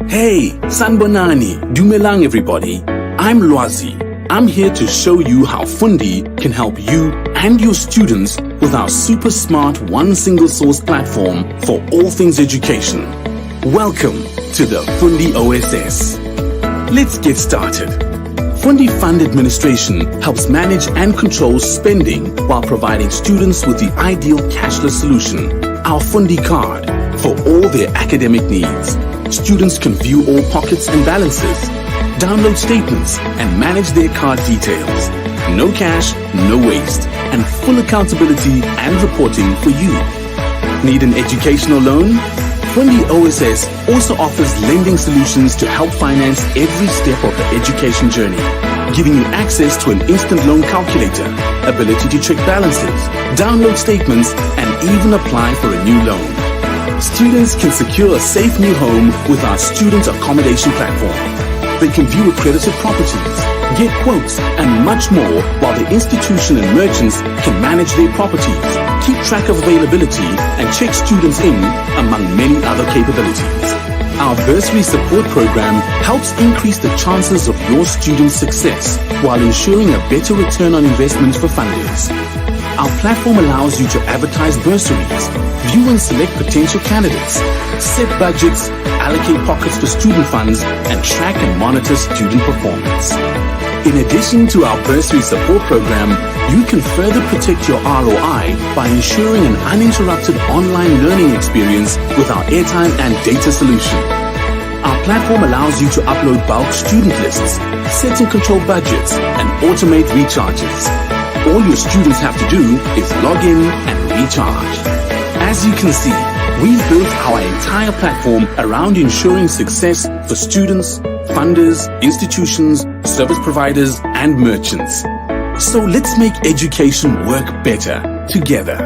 Hey, Sanbonani, Dumelang everybody. I'm Lwazi. I'm here to show you how Fundi can help you and your students with our super smart one single source platform for all things education. Welcome to the Fundi OSS. Let's get started. Fundi Fund Administration helps manage and control spending while providing students with the ideal cashless solution, our Fundi card, for all their academic needs. Students can view all pockets and balances, download statements, and manage their card details. No cash, no waste, and full accountability and reporting for you. Need an educational loan? Fundi OSS also offers lending solutions to help finance every step of the education journey, giving you access to an instant loan calculator, ability to check balances, download statements, and even apply for a new loan. Students can secure a safe new home with our student accommodation platform. They can view accredited properties, get quotes, and much more, while the institution and merchants can manage their properties, keep track of availability, and check students in, among many other capabilities. Our bursary support program helps increase the chances of your students' success while ensuring a better return on investment for funders. Our platform allows you to advertise bursaries, view and select potential candidates, set budgets, allocate pockets for student funds, and track and monitor student performance. In addition to our bursary support program, you can further protect your ROI by ensuring an uninterrupted online learning experience with our airtime and data solution. Our platform allows you to upload bulk student lists, set and control budgets, and automate recharges. All your students have to do is log in and recharge. As you can see, we've built our entire platform around ensuring success for students, funders, institutions, service providers, and merchants. So let's make education work better together.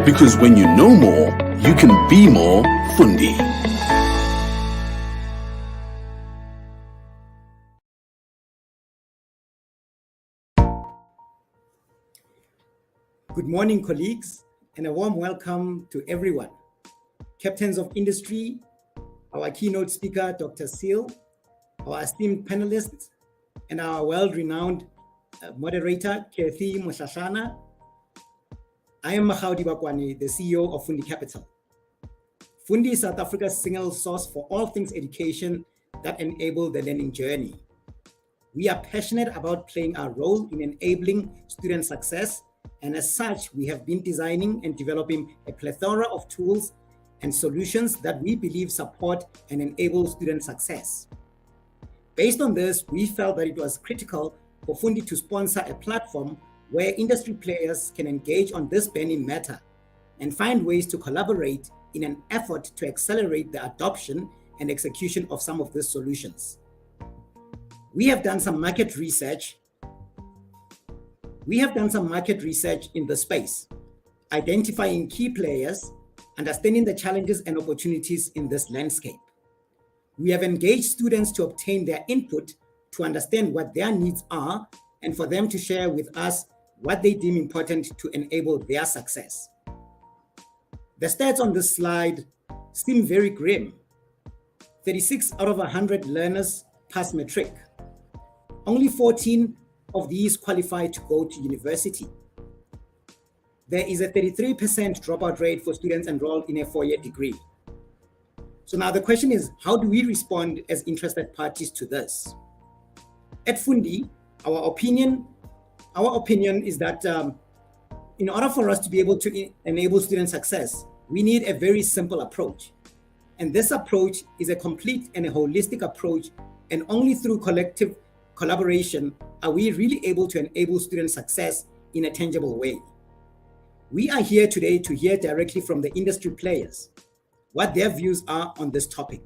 Because when you know more, you can be more Fundi. Good morning, colleagues, and a warm welcome to everyone. Captains of industry, our keynote speaker, Dr. Seale, our esteemed panelists, and our world-renowned moderator, Kathy Moshashana. I am Mahaudi Bakwani, the CEO of Fundi Capital. Fundi is South Africa's single source for all things education that enable the learning journey. We are passionate about playing our role in enabling student success, and as such, we have been designing and developing a plethora of tools and solutions that we believe support and enable student success. Based on this, we felt that it was critical for Fundi to sponsor a platform where industry players can engage on this burning matter and find ways to collaborate in an effort to accelerate the adoption and execution of some of these solutions. We have done some market research in the space, identifying key players, understanding the challenges and opportunities in this landscape. We have engaged students to obtain their input to understand what their needs are and for them to share with us what they deem important to enable their success. The stats on this slide seem very grim. 36 out of 100 learners pass matric. Only 14 of these qualify to go to university. There is a 33% dropout rate for students enrolled in a four-year degree. So now the question is, how do we respond as interested parties to this? At Fundi, our opinion is that in order for us to be able to enable student success, we need a very simple approach. And this approach is a complete and a holistic approach, and only through collective collaboration are we really able to enable student success in a tangible way. We are here today to hear directly from the industry players what their views are on this topic.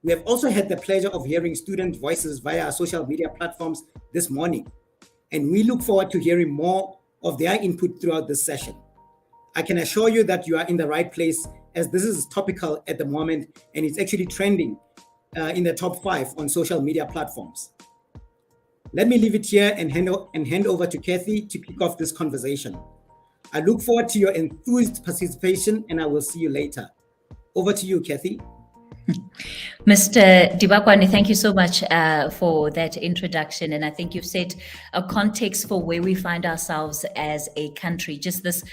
We have also had the pleasure of hearing student voices via our social media platforms this morning, and we look forward to hearing more of their input throughout this session. I can assure you that you are in the right place, as this is topical at the moment and it's actually trending in the top 5 on social media platforms. Let me leave it here and hand over to Kathy to kick off this conversation. I look forward to your enthused participation, and I will see you later. Over to you, Kathy. Mr. Dibakwane, thank you so much for that introduction. And I think you've set a context for where we find ourselves as a country. Just this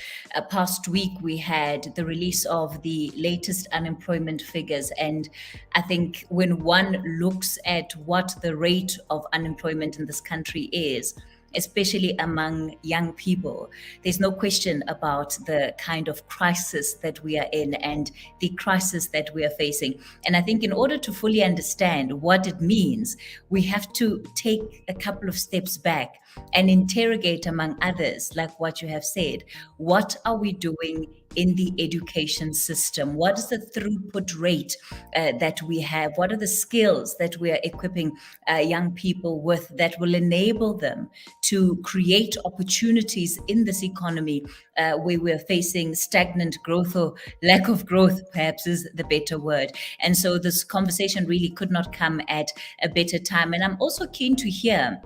past week, we had the release of the latest unemployment figures. And I think when one looks at what the rate of unemployment in this country is, especially among young people, there's no question about the kind of crisis that we are in and the crisis that we are facing. And I think in order to fully understand what it means, we have to take a couple of steps back and interrogate, among others, like what you have said, what are we doing in the education system? What is the throughput rate that we have? What are the skills that we are equipping young people with that will enable them to create opportunities in this economy where we're facing stagnant growth, or lack of growth, perhaps is the better word. And so this conversation really could not come at a better time. And I'm also keen to hear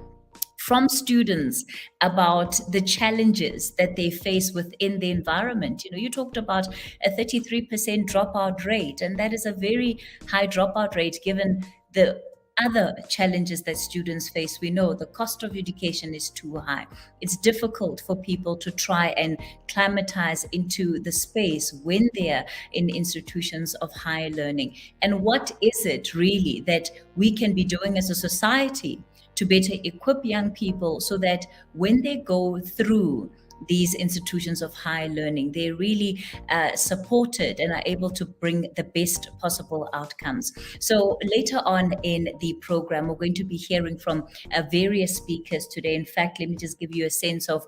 from students about the challenges that they face within the environment. You know, you talked about a 33% dropout rate, and that is a very high dropout rate given the other challenges that students face. We know the cost of education is too high. It's difficult for people to try and climatize into the space when they're in institutions of higher learning. And what is it really that we can be doing as a society to better equip young people so that when they go through these institutions of higher learning, they're really supported and are able to bring the best possible outcomes. So later on in the program, we're going to be hearing from various speakers today. In fact, let me just give you a sense of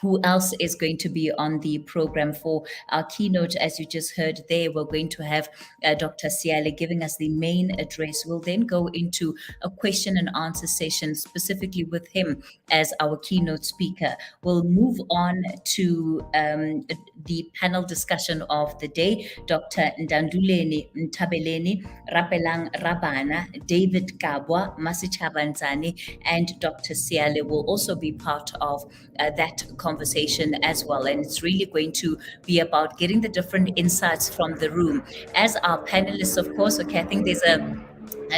who else is going to be on the program for our keynote. As you just heard there, we're going to have Dr. Seale giving us the main address. We'll then go into a question and answer session specifically with him as our keynote speaker. We'll move on to the panel discussion of the day. Dr. Ndanduleni Ntabeleni, Rapelang Rabana, David Kabwa, Masichabanzani, and Dr. Seale will also be part of that conversation as well. And it's really going to be about getting the different insights from the room. As our panelists, of course, okay, I think there's a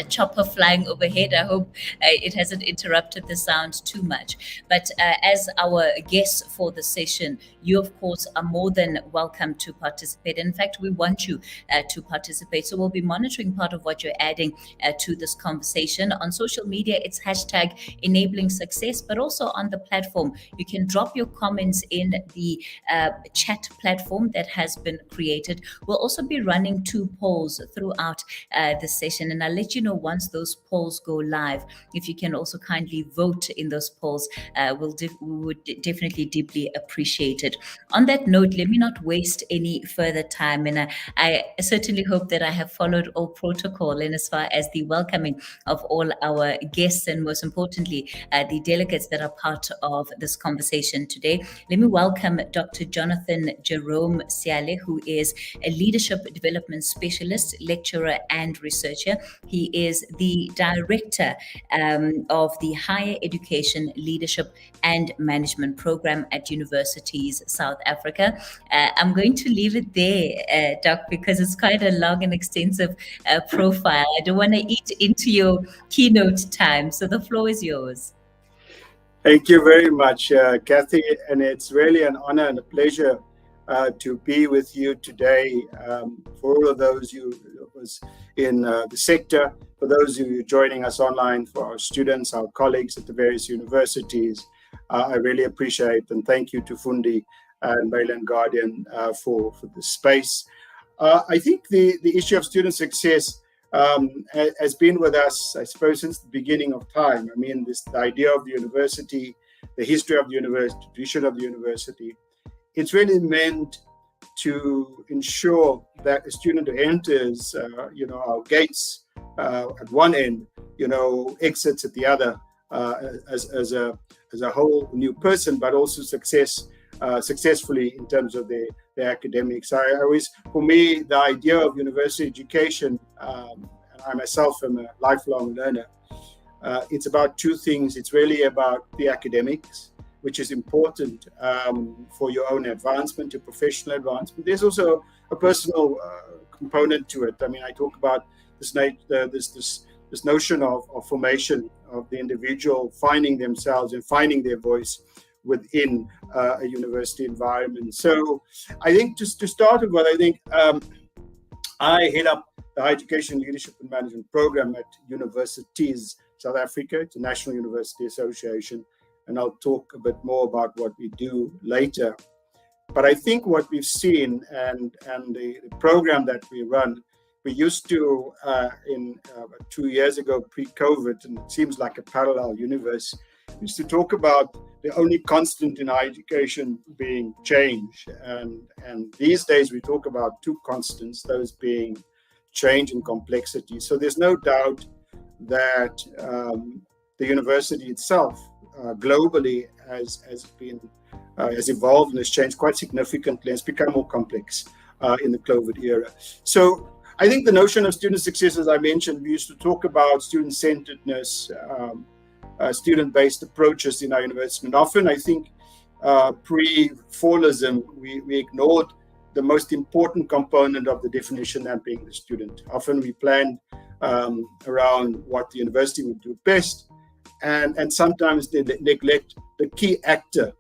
chopper flying overhead. I hope it hasn't interrupted the sound too much. But as our guests for the session, you, of course, are more than welcome to participate. In fact, we want you to participate. So we'll be monitoring part of what you're adding to this conversation. On social media, it's hashtag enabling success, but also on the platform. You can drop your comments in the chat platform that has been created. We'll also be running 2 polls throughout the session, and I'll let you know once those polls go live. If you can also kindly vote in those polls, we would definitely deeply appreciate it. On that note, let me not waste any further time, and I certainly hope that I have followed all protocol in as far as the welcoming of all our guests and, most importantly, the delegates that are part of this conversation today. Let me welcome Dr. Jonathan Jerome Seale, who is a leadership development specialist, lecturer, and researcher. He is the director of the Higher Education Leadership and Management Program at Universities South Africa. I'm going to leave it there, Doc, because it's quite a long and extensive profile. I don't want to eat into your keynote time, so the floor is yours. Thank you very much, Kathy, and it's really an honor and a pleasure to be with you today. For all of those who was in the sector, for those who are joining us online, for our students, our colleagues at the various universities, I really appreciate, and thank you to Fundi and Mail and Guardian for the space. I think the issue of student success has been with us, I suppose, since the beginning of time. I mean, the idea of the university, the history of the university, tradition of the university, it's really meant to ensure that a student who enters, our gates at one end, exits at the other as a whole new person, but also successfully in terms of their academics. For me, the idea of university education, and I myself am a lifelong learner, it's about 2 things. It's really about the academics, which is important for your own advancement, your professional advancement. There's also a personal component to it. I mean, I talk about this notion of formation of the individual finding themselves and finding their voice within a university environment. So I think just to start with what I think, I head up the Higher Education Leadership and Management Program at Universities South Africa. It's a National University Association, and I'll talk a bit more about what we do later. But I think what we've seen and the program that we run, we used to, 2 years ago, pre-COVID, and it seems like a parallel universe, we used to talk about the only constant in higher education being change. And these days we talk about two constants, those being change and complexity. So there's no doubt that the university itself globally has evolved and has changed quite significantly. It's become more complex in the COVID era. So I think the notion of student success, as I mentioned, we used to talk about student-centeredness, student-based approaches in our university. And often I think pre-fallism, we ignored the most important component of the definition, that being the student. Often we planned around what the university would do best, and sometimes they neglect the key actor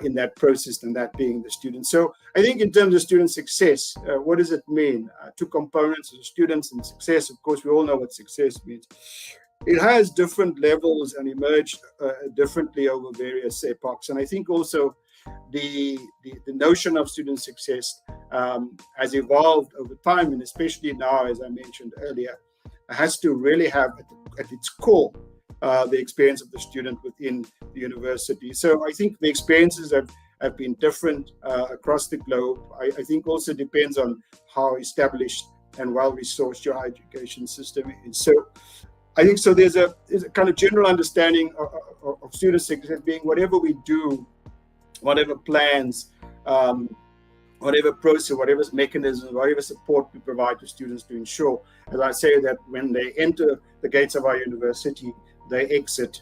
in that process, and that being the student. So I think in terms of student success, what does it mean? Two components of students and success. Of course, we all know what success means. It has different levels and emerged differently over various epochs. And I think also the notion of student success has evolved over time, and especially now, as I mentioned earlier, has to really have at its core the experience of the student within the university. So I think the experiences have been different across the globe. I think also depends on how established and well-resourced your higher education system is. So I think so there's a kind of general understanding of student success being whatever we do, whatever plans, whatever process, whatever mechanisms, whatever support we provide to students to ensure, as I say, that when they enter the gates of our university, they exit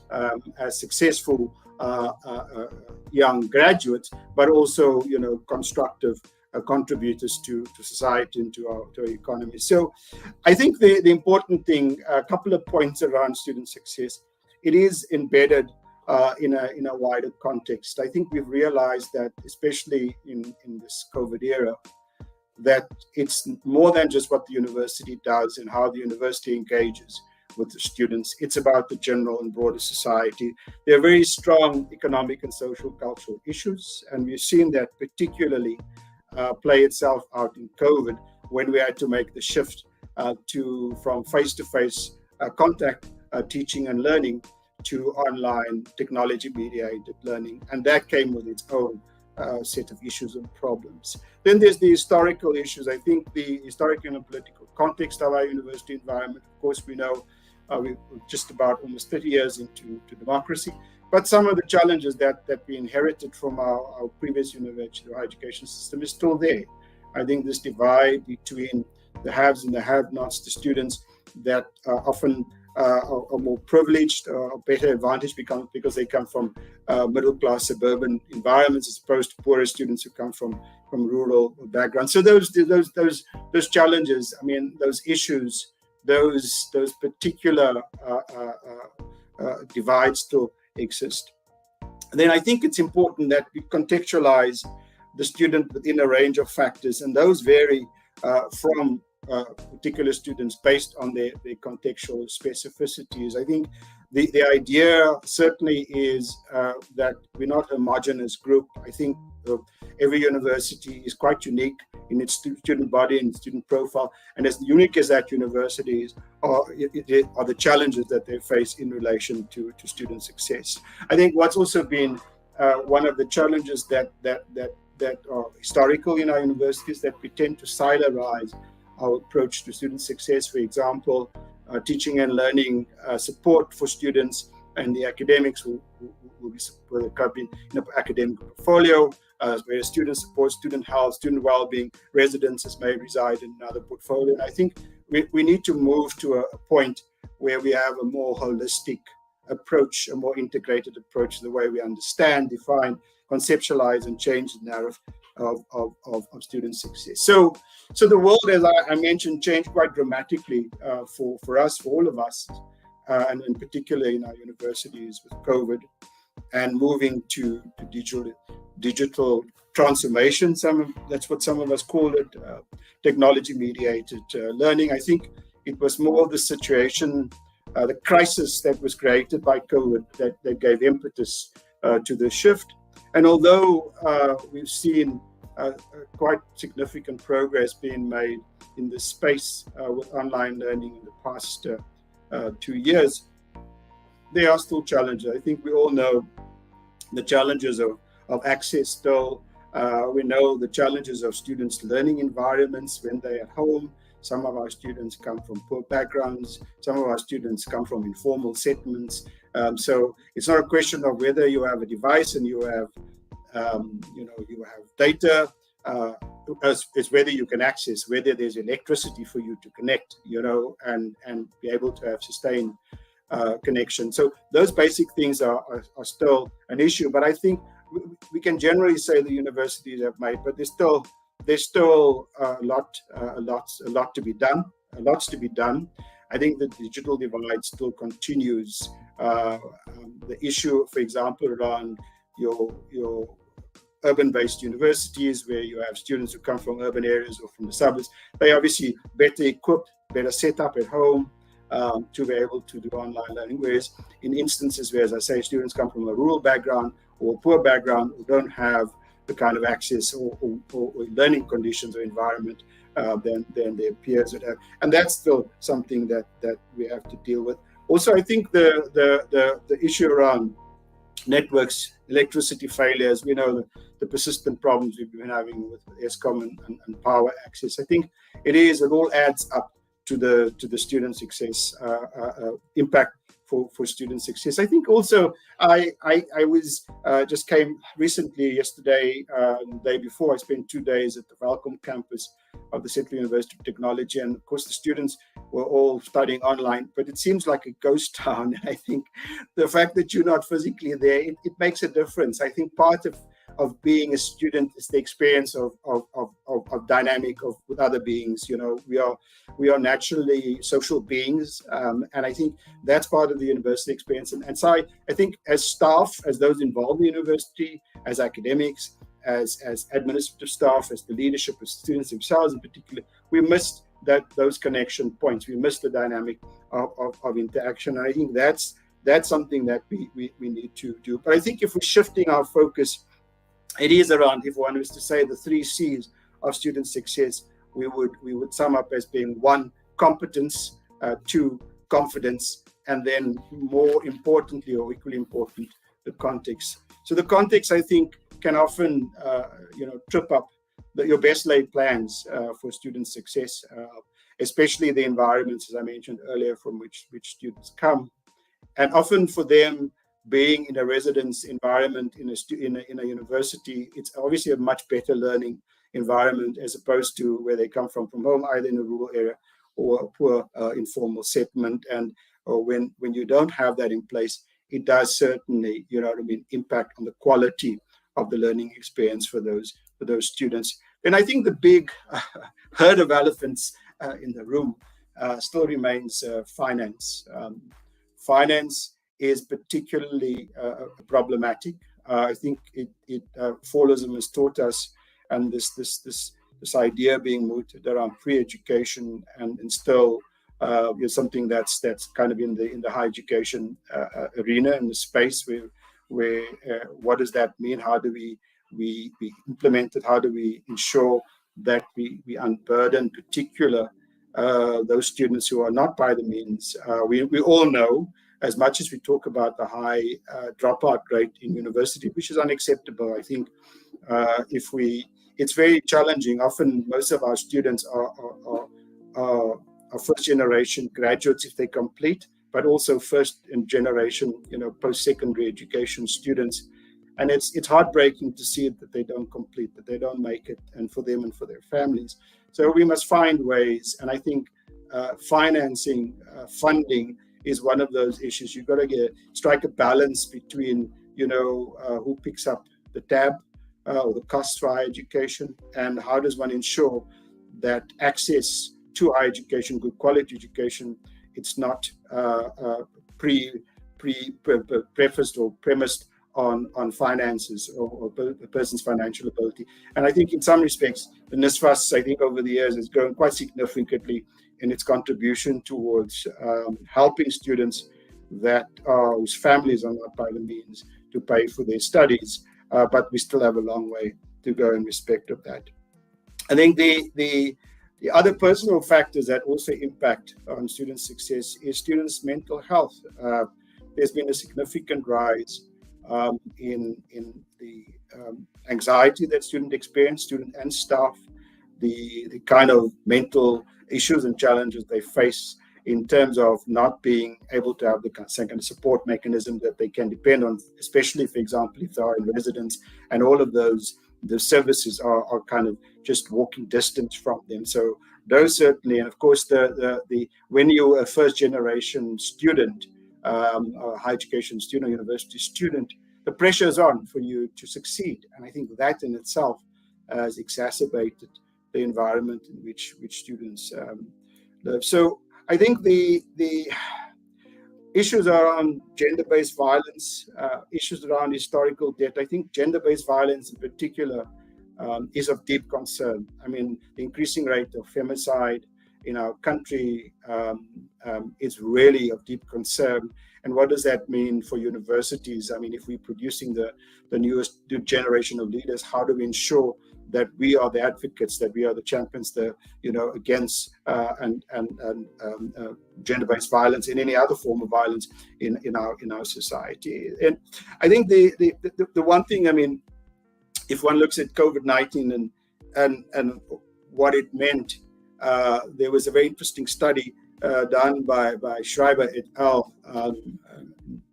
as successful young graduates, but also, constructive contributors to society and to our economy. So I think the important thing, a couple of points around student success, it is embedded in a wider context. I think we've realized that, especially in this COVID era, that it's more than just what the university does and how the university engages with the students. It's about the general and broader society. There are very strong economic and social cultural issues, and we've seen that particularly play itself out in COVID, when we had to make the shift from face-to-face contact teaching and learning to online technology-mediated learning, and that came with its own set of issues and problems. Then there's the historical issues. I think the historical and political context of our university environment. Of course, we know we're just about almost 30 years into democracy, but some of the challenges that we inherited from our previous university higher education system is still there. I think this divide between the haves and the have-nots, the students that often are more privileged or better advantaged because they come from middle-class suburban environments, as opposed to poorer students who come from rural backgrounds. So those challenges, I mean, those issues, those particular divides still exist. And then I think it's important that we contextualize the student within a range of factors, and those vary from particular students based on their contextual specificities. I think the idea certainly is that we're not a homogeneous group. I think every university is quite unique in its student body and student profile, and as unique as that university is, are the challenges that they face in relation to student success. I think what's also been one of the challenges that are historical in our universities, that we tend to silarize our approach to student success. For example, teaching and learning support for students, and the academics will be covered in an academic portfolio, where student support, student health, student well-being, residences may reside in another portfolio. And I think we need to move to a point where we have a more holistic approach, a more integrated approach to the way we understand, define, conceptualize, and change the narrative of student success. So the world, as I mentioned, changed quite dramatically for us, for all of us, and in particular in our universities with COVID and moving to digital transformation. That's what some of us call it, technology-mediated learning. I think it was more the situation, the crisis that was created by COVID that gave impetus to the shift. And although we've seen quite significant progress being made in this space with online learning in the past 2 years, there are still challenges. I think we all know the challenges of access still. We know the challenges of students' learning environments when they're at home. Some of our students come from poor backgrounds. Some of our students come from informal settlements. So it's not a question of whether you have a device and you have data. It's whether you can access, whether there's electricity for you to connect, and be able to have sustained connection. So those basic things are still an issue. But I think we can generally say the universities have made, but there's still a lot to be done. Lots to be done. I think the digital divide still continues. The issue, for example, around your urban-based universities, where you have students who come from urban areas or from the suburbs, they obviously better equipped, better set up at home to be able to do online learning. Whereas in instances where, as I say, students come from a rural background or a poor background who don't have the kind of access or learning conditions or environment than their peers would have. And that's still something that we have to deal with. Also, I think the issue around networks, electricity failures, the persistent problems we've been having with Eskom and power access. I think it all adds up to the student success impact for student success. I think also I was just came recently, yesterday, the day before, I spent 2 days at the Welkom campus of the Central University of Technology, and of course the students were all studying online, but it seems like a ghost town. I think the fact that you're not physically there, it makes a difference. I think part of being a student is the experience of dynamic with other beings. We are naturally social beings, and I think that's part of the university experience. And so I think as staff, as those involved in the university, as academics, as administrative staff, as the leadership, as students themselves in particular, we missed those connection points. We missed the dynamic of interaction. And I think that's something that we need to do. But I think if we're shifting our focus, it is around, if one was to say the 3 C's of student success, we would sum up as being 1, competence, 2, confidence, and then more importantly, or equally important, the context. So the context, I think, can often trip up your best laid plans for student success, especially the environments, as I mentioned earlier, from which students come. And often for them, being in a residence environment in a university, it's obviously a much better learning environment as opposed to where they come from home, either in a rural area or a poor informal settlement. And when you don't have that in place, it does certainly, impact on the quality of the learning experience for those students. And I think the big herd of elephants in the room still remains finance. Finance is particularly problematic. I think Fallism has taught us, and this idea being mooted around pre-education and still is something that's kind of in the higher education arena, in the space where what does that mean? How do we implement it? How do we ensure that we unburden particular those students who are not by the means? We all know, as much as we talk about the high dropout rate in university, which is unacceptable, I think it's very challenging. Often most of our students are first generation graduates if they complete, but also first generation, post-secondary education students. And it's heartbreaking to see that they don't complete, that they don't make it, and for them and for their families. So we must find ways, and I think financing, funding is one of those issues. You've got to strike a balance between, who picks up the tab or the costs for higher education, and how does one ensure that access to higher education, good quality education, it's not prefaced or premised on finances or a person's financial ability. And I think in some respects, the NSFAS, I think over the years, has grown quite significantly in its contribution towards helping students whose families are not by the means to pay for their studies, but we still have a long way to go in respect of that. I think the other personal factors that also impact on student success is students' mental health. There's been a significant rise in the anxiety that students experience, student and staff, the kind of mental issues and challenges they face in terms of not being able to have the kind of support mechanism that they can depend on, especially, for example, if they are in residence, and all of those, the services are kind of just walking distance from them. So those certainly, and of course, the when you're a first generation student, a higher education student, university student, the pressure is on for you to succeed, and I think that in itself has exacerbated the environment in which students live. So I think the issues around gender-based violence, issues around historical debt, I think gender-based violence in particular is of deep concern. I mean, the increasing rate of femicide in our country is really of deep concern. And what does that mean for universities? I mean, if we're producing the newest generation of leaders, how do we ensure that we are the advocates, that we are the champions, against gender-based violence and any other form of violence in our society? And I think the one thing, I mean, if one looks at COVID-19 and what it meant, there was a very interesting study done by Schreiber et al.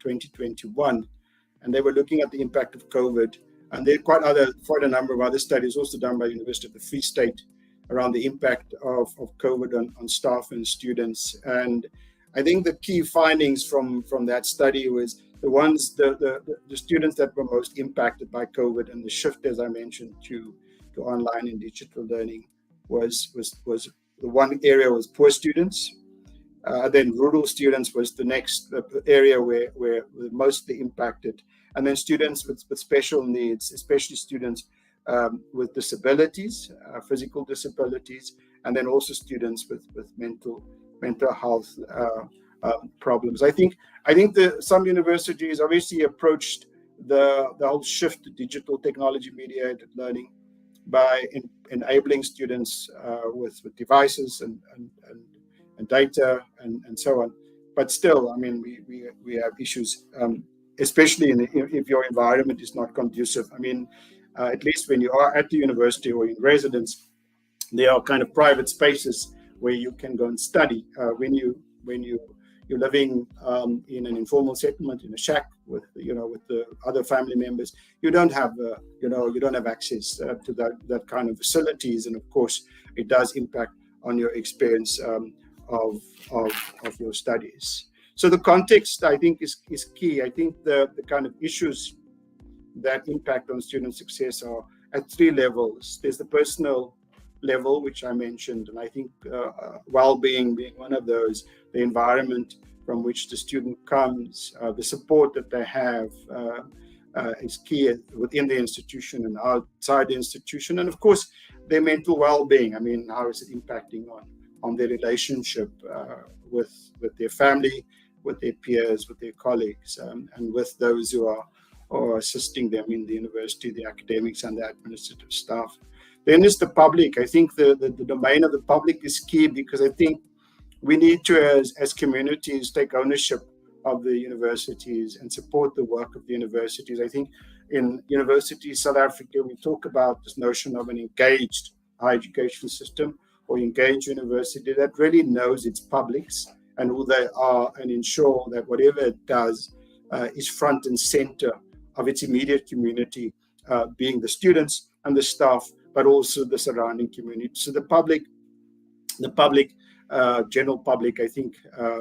2021, and they were looking at the impact of COVID. And there are quite a number of other studies also done by the University of the Free State around the impact of COVID on staff and students. And I think the key findings from that study was the students that were most impacted by COVID and the shift, as I mentioned, to online and digital learning was the one area was poor students. Then rural students was the next area where were mostly impacted. And then students with special needs, especially students with disabilities, physical disabilities, and then also students with mental health problems. I think some universities obviously approached the whole shift to digital technology mediated learning by enabling students with devices and data and so on. But still, I mean, we have issues, especially if your environment is not conducive. I mean, at least when you are at the university or in residence, there are kind of private spaces where you can go and study. When you're living in an informal settlement in a shack with the other family members, you don't have access to that kind of facilities, and of course, it does impact on your experience of your studies. So the context, I think, is key. I think the kind of issues that impact on student success are at three levels. There's the personal level, which I mentioned, and I think well-being being one of those, the environment from which the student comes, the support that they have is key within the institution and outside the institution, and of course, their mental well-being. I mean, how is it impacting on their relationship with their family, with their peers, with their colleagues, and with those who are assisting them in the university, the academics and the administrative staff. Then there's the public. I think the domain of the public is key, because I think we need to, as communities, take ownership of the universities and support the work of the universities. I think in University South Africa, we talk about this notion of an engaged higher education system or engaged university that really knows its publics and who they are, and ensure that whatever it does is front and center of its immediate community, being the students and the staff, but also the surrounding community. So the public, general public, I think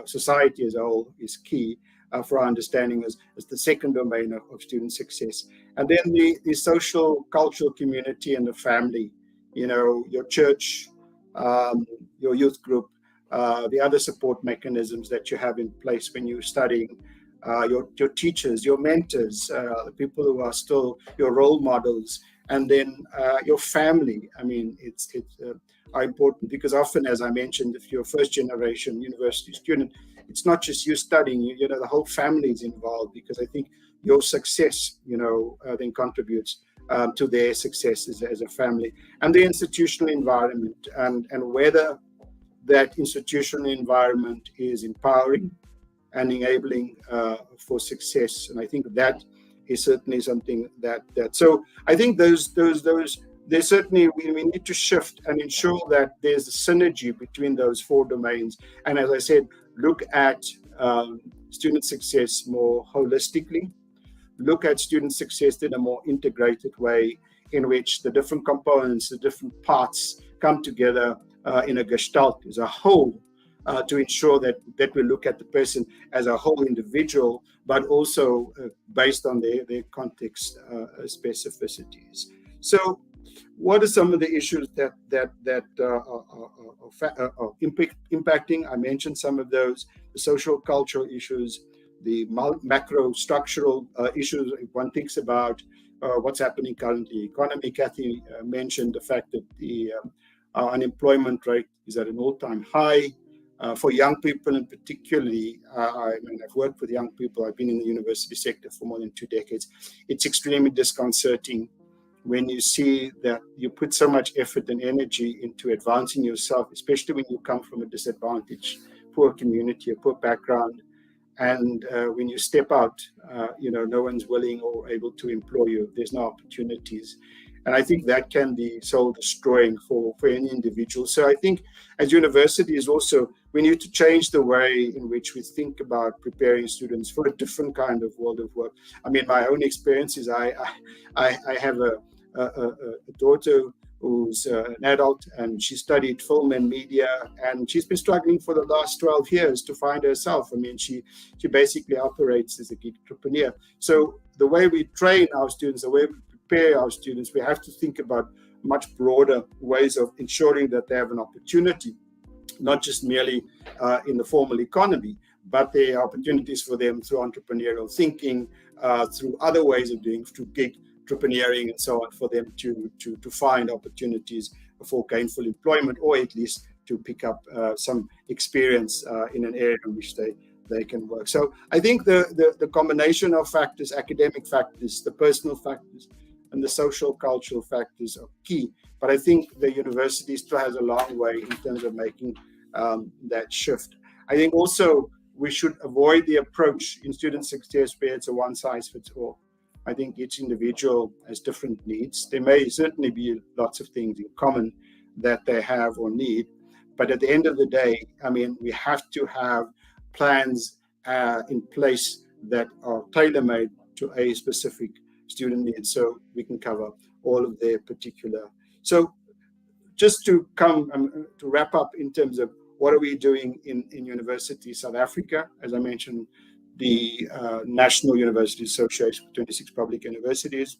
society as a whole is key. for our understanding as the second domain of student success. And then the social, cultural community and the family, your church, your youth group, the other support mechanisms that you have in place when you're studying, your teachers, your mentors, the people who are still your role models, and then your family. I mean, it's are important, because often, as I mentioned, if you're a first generation university student, it's not just you studying, the whole family is involved, because I think your success, then contributes to their success as a family. And the institutional environment, and whether that institutional environment is empowering and enabling for success. And I think that is certainly something that so I think there's certainly, we need to shift and ensure that there's a synergy between those four domains. And as I said, look at student success more holistically, look at student success in a more integrated way, in which the different components, the different parts come together in a gestalt as a whole, to ensure that we look at the person as a whole individual, but also based on their context specificities. So what are some of the issues that are impacting? I mentioned some of those: the social cultural issues, the macro structural issues. If one thinks about what's happening currently, economy. Kathy mentioned the fact that the unemployment rate is at an all-time high. For young people, and particularly, I've worked with young people. I've been in the university sector for more than 2 decades. It's extremely disconcerting when you see that you put so much effort and energy into advancing yourself, especially when you come from a disadvantaged, poor community, a poor background, and when you step out, no one's willing or able to employ you. There's no opportunities. And I think that can be soul destroying for any individual. So I think as universities also, we need to change the way in which we think about preparing students for a different kind of world of work. I mean, my own experience is I have a daughter who's an adult, and she studied film and media, and she's been struggling for the last 12 years to find herself. I mean, she basically operates as a gig entrepreneur. So the way we train our students, the way we prepare our students, we have to think about much broader ways of ensuring that they have an opportunity, not just merely in the formal economy, but there are opportunities for them through entrepreneurial thinking, through other ways of doing, through gig entrepreneuring and so on, for them to find opportunities for gainful employment, or at least to pick up some experience in an area in which they can work. So I think the combination of factors, academic factors, the personal factors, and the social cultural factors are key. But I think the university still has a long way in terms of making that shift. I think also we should avoid the approach in student success where it's a one-size-fits-all. I think each individual has different needs. There may certainly be lots of things in common that they have or need, but at the end of the day, I mean, we have to have plans in place that are tailor-made to a specific student needs, so we can cover all of their particular. So just to to wrap up in terms of what are we doing in University South Africa, as I mentioned, the National University Association for 26 public universities,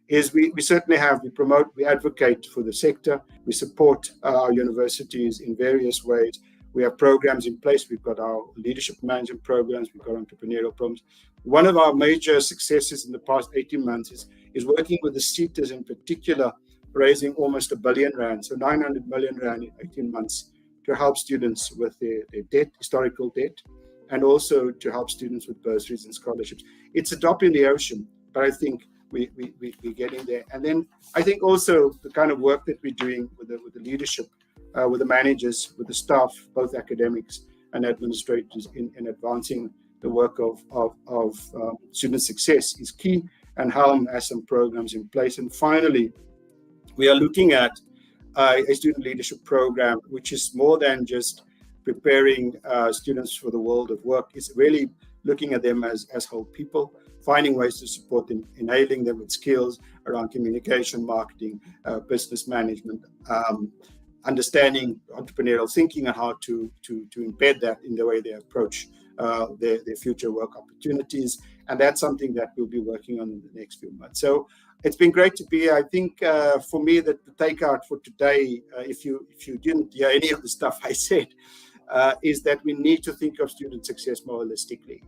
is we certainly we promote, we advocate for the sector, we support our universities in various ways. We have programs in place. We've got our leadership management programs. We've got entrepreneurial programs. One of our major successes in the past 18 months is working with the SETAs in particular, raising almost R1 billion, so 900 million rand in 18 months, to help students with their debt, historical debt, and also to help students with bursaries and scholarships. It's a drop in the ocean, but I think we're getting there. And then I think also the kind of work that we're doing with the leadership, with the managers, with the staff, both academics and administrators, in advancing the work of student success is key, and Helm has some programs in place. And finally, we are looking at a student leadership program, which is more than just preparing students for the world of work. It's really looking at them as whole people, finding ways to support them, enabling them with skills around communication, marketing, business management, understanding entrepreneurial thinking, and how to embed that in the way they approach their future work opportunities. And that's something that we'll be working on in the next few months. So it's been great to be here. I think for me, that the takeout for today, if you didn't hear any of the stuff I said, is that we need to think of student success more holistically.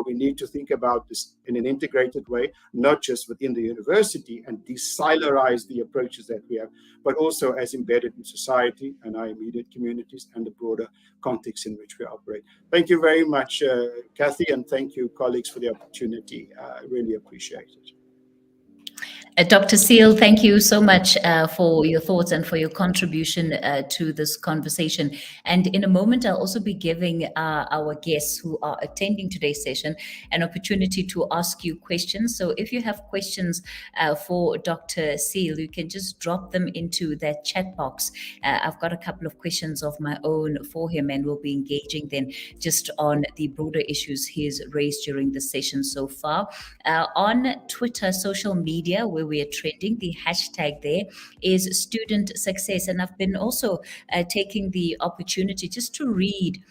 We need to think about this in an integrated way, not just within the university and desilarize the approaches that we have, but also as embedded in society and our immediate communities and the broader context in which we operate. Thank you very much, Kathy, and thank you, colleagues, for the opportunity. I really appreciate it. Dr. Seale, thank you so much for your thoughts and for your contribution to this conversation. And in a moment, I'll also be giving our guests who are attending today's session an opportunity to ask you questions. So if you have questions for Dr. Seale, you can just drop them into that chat box. I've got a couple of questions of my own for him, and we'll be engaging then just on the broader issues he's raised during the session so far. On Twitter, social media, where we are trending, the hashtag there is student success. And I've been also taking the opportunity just to read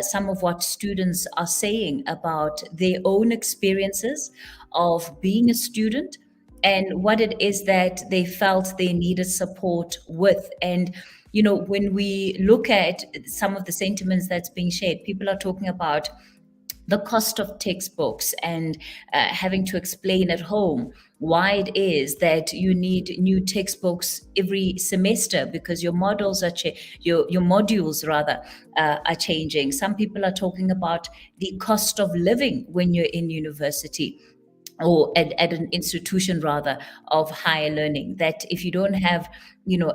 some of what students are saying about their own experiences of being a student and what it is that they felt they needed support with. And you know, when we look at some of the sentiments that's being shared, people are talking about the cost of textbooks and having to explain at home why it is that you need new textbooks every semester because your models are your modules rather are changing. Some people are talking about the cost of living when you're in university or at an institution rather of higher learning, that if you don't have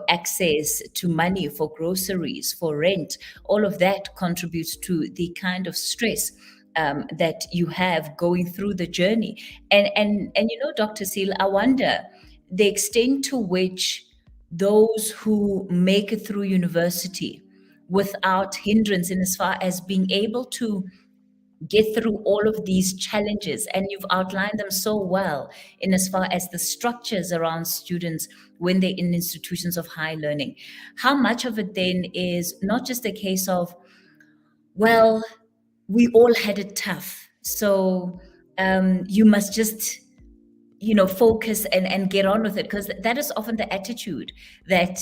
access to money for groceries, for rent, all of that contributes to the kind of stress that you have going through the journey. And Dr. Seale, I wonder the extent to which those who make it through university without hindrance in as far as being able to get through all of these challenges, and you've outlined them so well in as far as the structures around students when they're in institutions of high learning. How much of it then is not just a case of, well, we all had it tough, so you must just focus and get on with it, because that is often the attitude that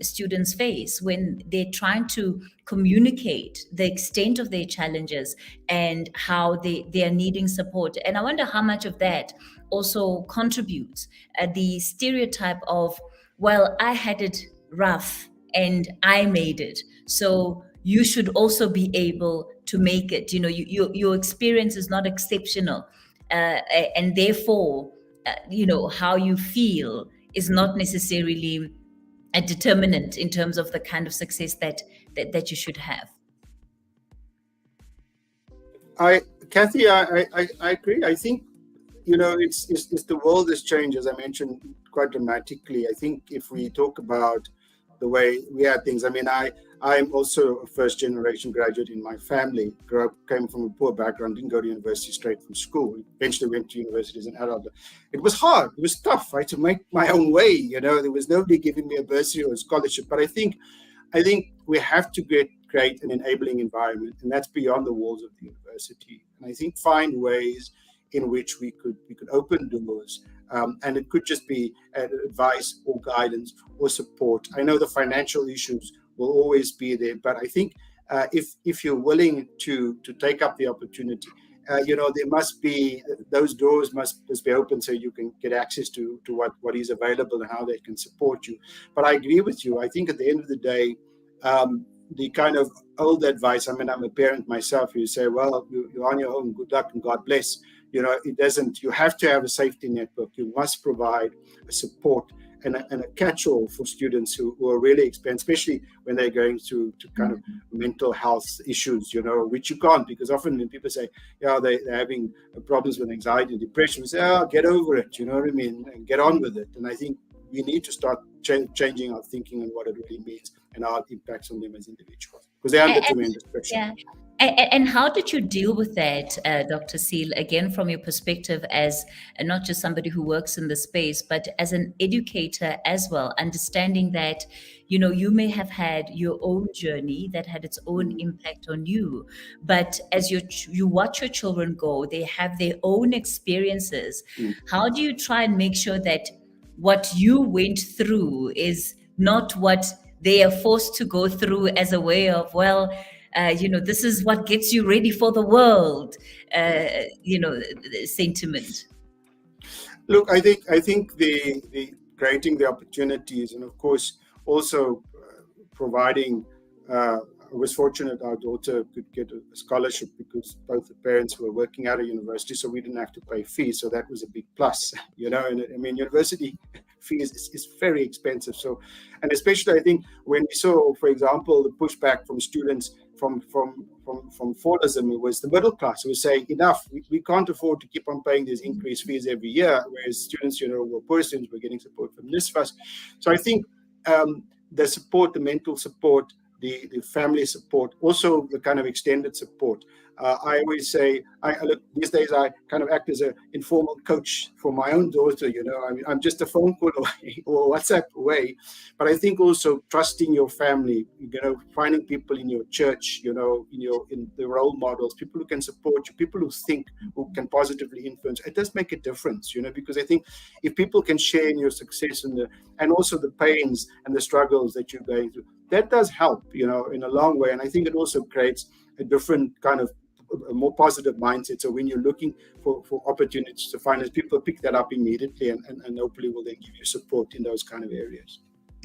students face when they're trying to communicate the extent of their challenges and how they are needing support. And I wonder how much of that also contributes the stereotype of, well, I had it rough and I made it, so you should also be able to make it. Your experience is not exceptional, and therefore how you feel is not necessarily a determinant in terms of the kind of success that you should have. Kathy, I agree. I think it's the world has changed, as I mentioned, quite dramatically. I think if we talk about the way we had things, I mean, I'm also a first-generation graduate in my family. Came from a poor background, didn't go to university straight from school. Eventually went to university as an adult. It was hard. It was tough. I had to make my own way. There was nobody giving me a bursary or a scholarship. But I think we have to create an enabling environment, and that's beyond the walls of the university. And I think find ways in which we could open doors. And it could just be advice or guidance or support. I know the financial issues will always be there, but I think if you're willing to take up the opportunity, there must be, those doors must be open so you can get access to what is available and how they can support you. But I agree with you. I think at the end of the day, the kind of old advice, I mean, I'm a parent myself, you say, well, you're on your own, good luck and God bless. It doesn't, you have to have a safety network. You must provide a support and a catch-all for students who are really expensive, especially when they're going through to kind of mental health issues, which you can't, because often when people say, they're having problems with anxiety and depression, we say, get over it, you know what I mean, and get on with it. And I think we need to start changing our thinking on what it really means and how it impacts on them as individuals, because they're under tremendous pressure. Yeah. And how did you deal with that, Dr. Seale, again, from your perspective as not just somebody who works in the space, but as an educator as well, understanding that, you may have had your own journey that had its own impact on you, but as you watch your children go, they have their own experiences. How do you try and make sure that what you went through is not what they are forced to go through as a way of, this is what gets you ready for the world, sentiment. Look, I think the creating the opportunities, and of course also providing. I was fortunate our daughter could get a scholarship because both the parents were working at a university, so we didn't have to pay fees. So that was a big plus, And I mean, university fees is very expensive. So, and especially I think when we saw, for example, the pushback from students from Fordism, it was the middle class who was saying, enough, we can't afford to keep on paying these increased fees every year, whereas students, were poor students, were getting support from NSFAS. So I think the support, the mental support, the family support, also the kind of extended support. I always say, look, these days I kind of act as an informal coach for my own daughter. I mean, I'm just a phone call away or WhatsApp away. But I think also trusting your family, finding people in your church, in the role models, people who can support you, people who can positively influence. It does make a difference, because I think if people can share in your success and also the pains and the struggles that you're going through, that does help, in a long way. And I think it also creates a different kind of a more positive mindset. So when you're looking for opportunities to finance, people pick that up immediately and hopefully will then give you support in those kind of areas.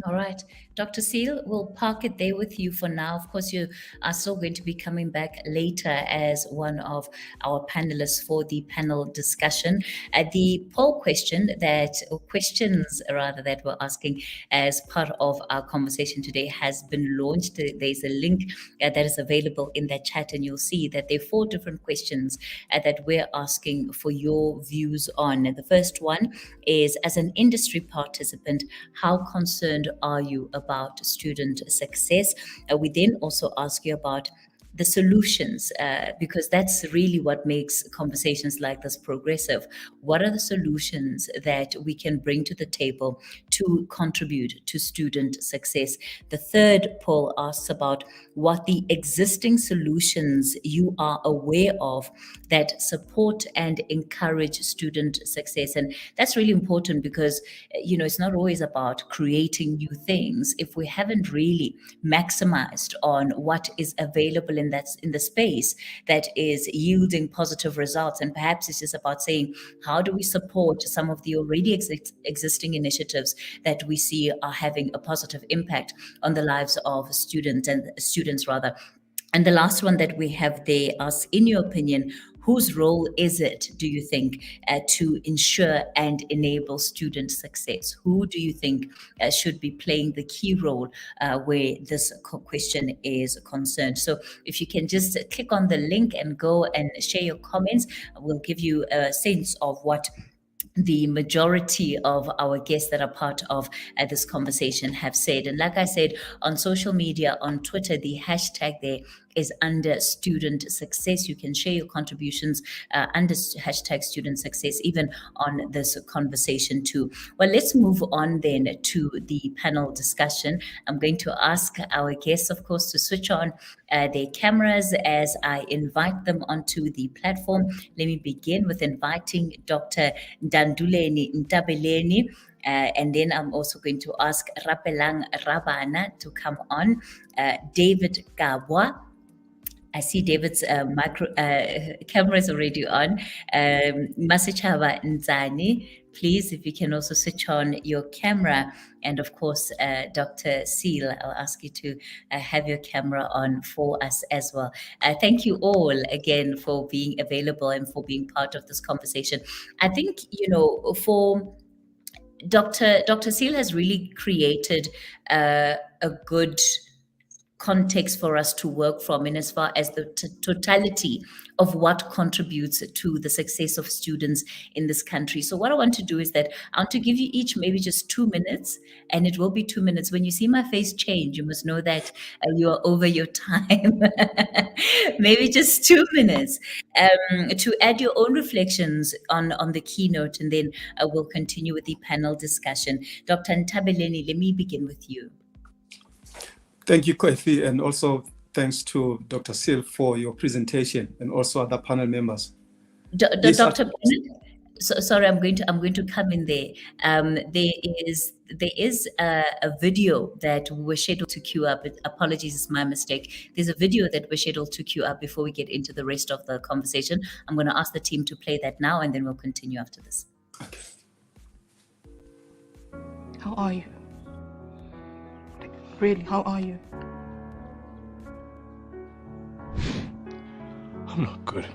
All right. Dr. Seale, we'll park it there with you for now. Of course, you are still going to be coming back later as one of our panelists for the panel discussion. The poll questions that we're asking as part of our conversation today has been launched. There's a link that is available in that chat, and you'll see that there are 4 different questions that we're asking for your views on. The first one is, as an industry participant, how concerned are you about student success? We then also ask you about the solutions, because that's really what makes conversations like this progressive. What are the solutions that we can bring to the table to contribute to student success? The third poll asks about what the existing solutions you are aware of that support and encourage student success. And that's really important because, it's not always about creating new things if we haven't really maximized on what is available in the space that is yielding positive results. And perhaps it's just about saying, how do we support some of the already existing initiatives that we see are having a positive impact on the lives of students. And the last one that we have there asks, in your opinion, whose role is it, do you think, to ensure and enable student success? Who do you think should be playing the key role where this question is concerned? So if you can just click on the link and go and share your comments, we'll give you a sense of what the majority of our guests that are part of this conversation have said. And like I said, on social media, on Twitter, the hashtag there is under student success. You can share your contributions under hashtag student success, even on this conversation too. Well, let's move on then to the panel discussion. I'm going to ask our guests, of course, to switch on their cameras as I invite them onto the platform. Let me begin with inviting Dr. Ndanduleni Ntabeleni. And then I'm also going to ask Rapelang Rabana to come on. David Gabwa. I see David's camera is already on. Masichava Nzani, please, if you can also switch on your camera. And of course, Dr. Seale, I'll ask you to have your camera on for us as well. Thank you all again for being available and for being part of this conversation. I think, for Dr. Seale has really created a good context for us to work from in as far as the totality of what contributes to the success of students in this country. So what I want to do is that I want to give you each maybe just 2 minutes, and it will be 2 minutes. When you see my face change, you must know that you are over your time. maybe just 2 minutes, to add your own reflections on the keynote, and then we'll continue with the panel discussion. Dr. Ntabeleni, let me begin with you. Thank you, Kathy, and also thanks to Dr. Seale for your presentation, and also other panel members. Dr. Bennett, sorry, I'm going to come in there. There is a video that we were scheduled to queue up. Apologies, it's my mistake. There's a video that we're scheduled to queue up before we get into the rest of the conversation. I'm going to ask the team to play that now, and then we'll continue after this. Okay. How are you? Really, how are you? I'm not good.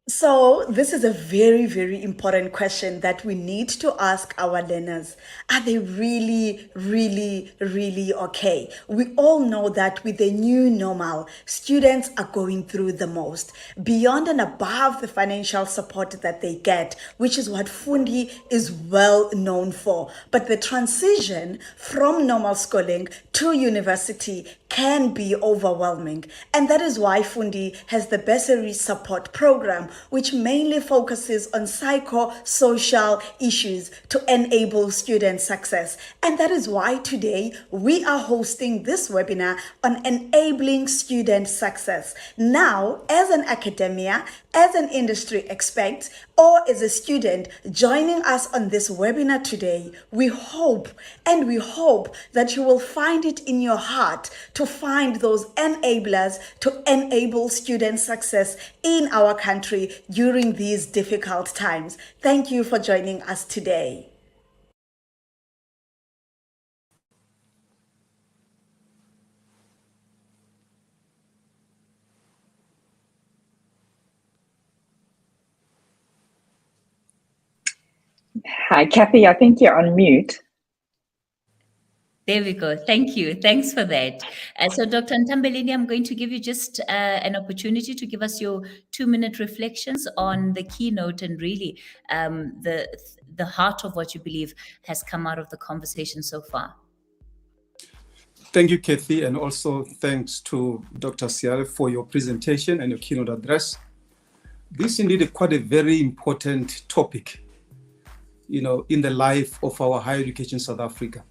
So this is a very, very important question that we need to ask our learners. Are they really, really, really okay? We all know that with the new normal, students are going through the most, beyond and above the financial support that they get, which is what Fundi is well known for. But the transition from normal schooling to university can be overwhelming. And that is why Fundi has the bursary support program, which mainly focuses on psychosocial issues to enable student success. And that is why today we are hosting this webinar on enabling student success. Now, as an academia, as an industry expert, or as a student joining us on this webinar today, we hope that you will find it in your heart to find those enablers to enable student success in our country during these difficult times. Thank you for joining us today. Hi, Kathy, I think you're on mute. There we go. Thank you. Thanks for that. So, Dr. Ntabeleni, I'm going to give you just an opportunity to give us your 2-minute reflections on the keynote and really the heart of what you believe has come out of the conversation so far. Thank you, Kathy, and also thanks to Dr. Seale for your presentation and your keynote address. This is indeed quite a very important topic, in the life of our higher education in South Africa.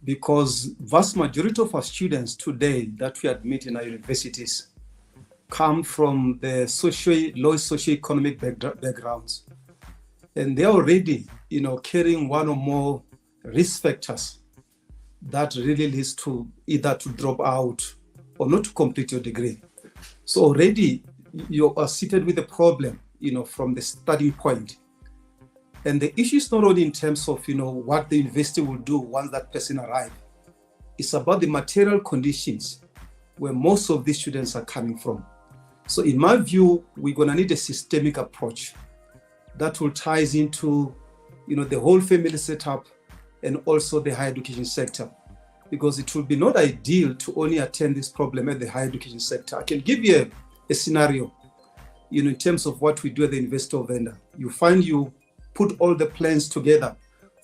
Because vast majority of our students today that we admit in our universities come from the low socioeconomic backgrounds. And they're already, carrying one or more risk factors that really leads to either to drop out or not to complete your degree. So already you are seated with a problem, from the starting point. And the issue is not only in terms of, what the university will do once that person arrives. It's about the material conditions where most of these students are coming from. So in my view, we're going to need a systemic approach that will ties into, the whole family setup and also the higher education sector. Because it will be not ideal to only attend this problem at the higher education sector. I can give you a scenario, in terms of what we do at the University of Venda. You find you put all the plans together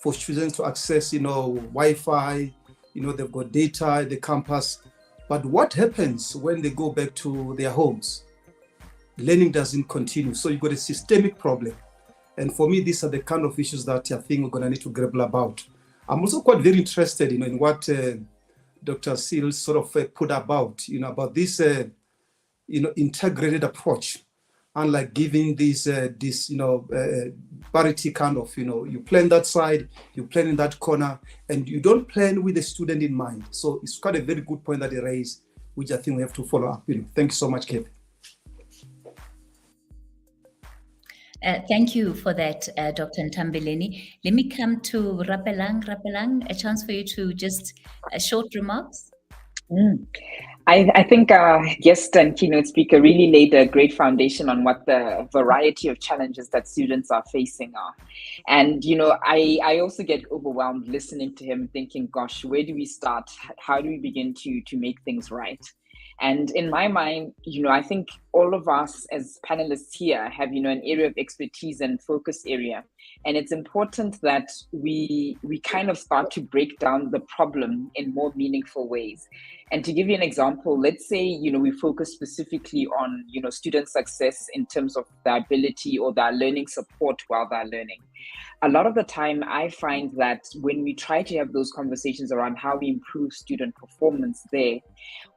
for students to access, Wi-Fi, they've got data at the campus. But what happens when they go back to their homes? Learning doesn't continue. So you've got a systemic problem. And for me, these are the kind of issues that I think we're going to need to grapple about. I'm also quite very interested, in what Dr. Seale sort of put about, about this, integrated approach. Unlike giving this parity kind of, you plan that side, you plan in that corner, and you don't plan with the student in mind. So it's quite a very good point that he raised, which I think we have to follow up. Thank you so much, Kate. Thank you for that, Dr. Ntabeleni. Let me come to Rapelang. Rapelang, a chance for you to just short remarks. I think our guest and keynote speaker really laid a great foundation on what the variety of challenges that students are facing are. And, I also get overwhelmed listening to him thinking, gosh, where do we start? How do we begin to make things right? And in my mind, I think all of us as panelists here have, an area of expertise and focus area. And it's important that we kind of start to break down the problem in more meaningful ways. And to give you an example, let's say, we focus specifically on, student success in terms of their ability or their learning support while they're learning. A lot of the time, I find that when we try to have those conversations around how we improve student performance there,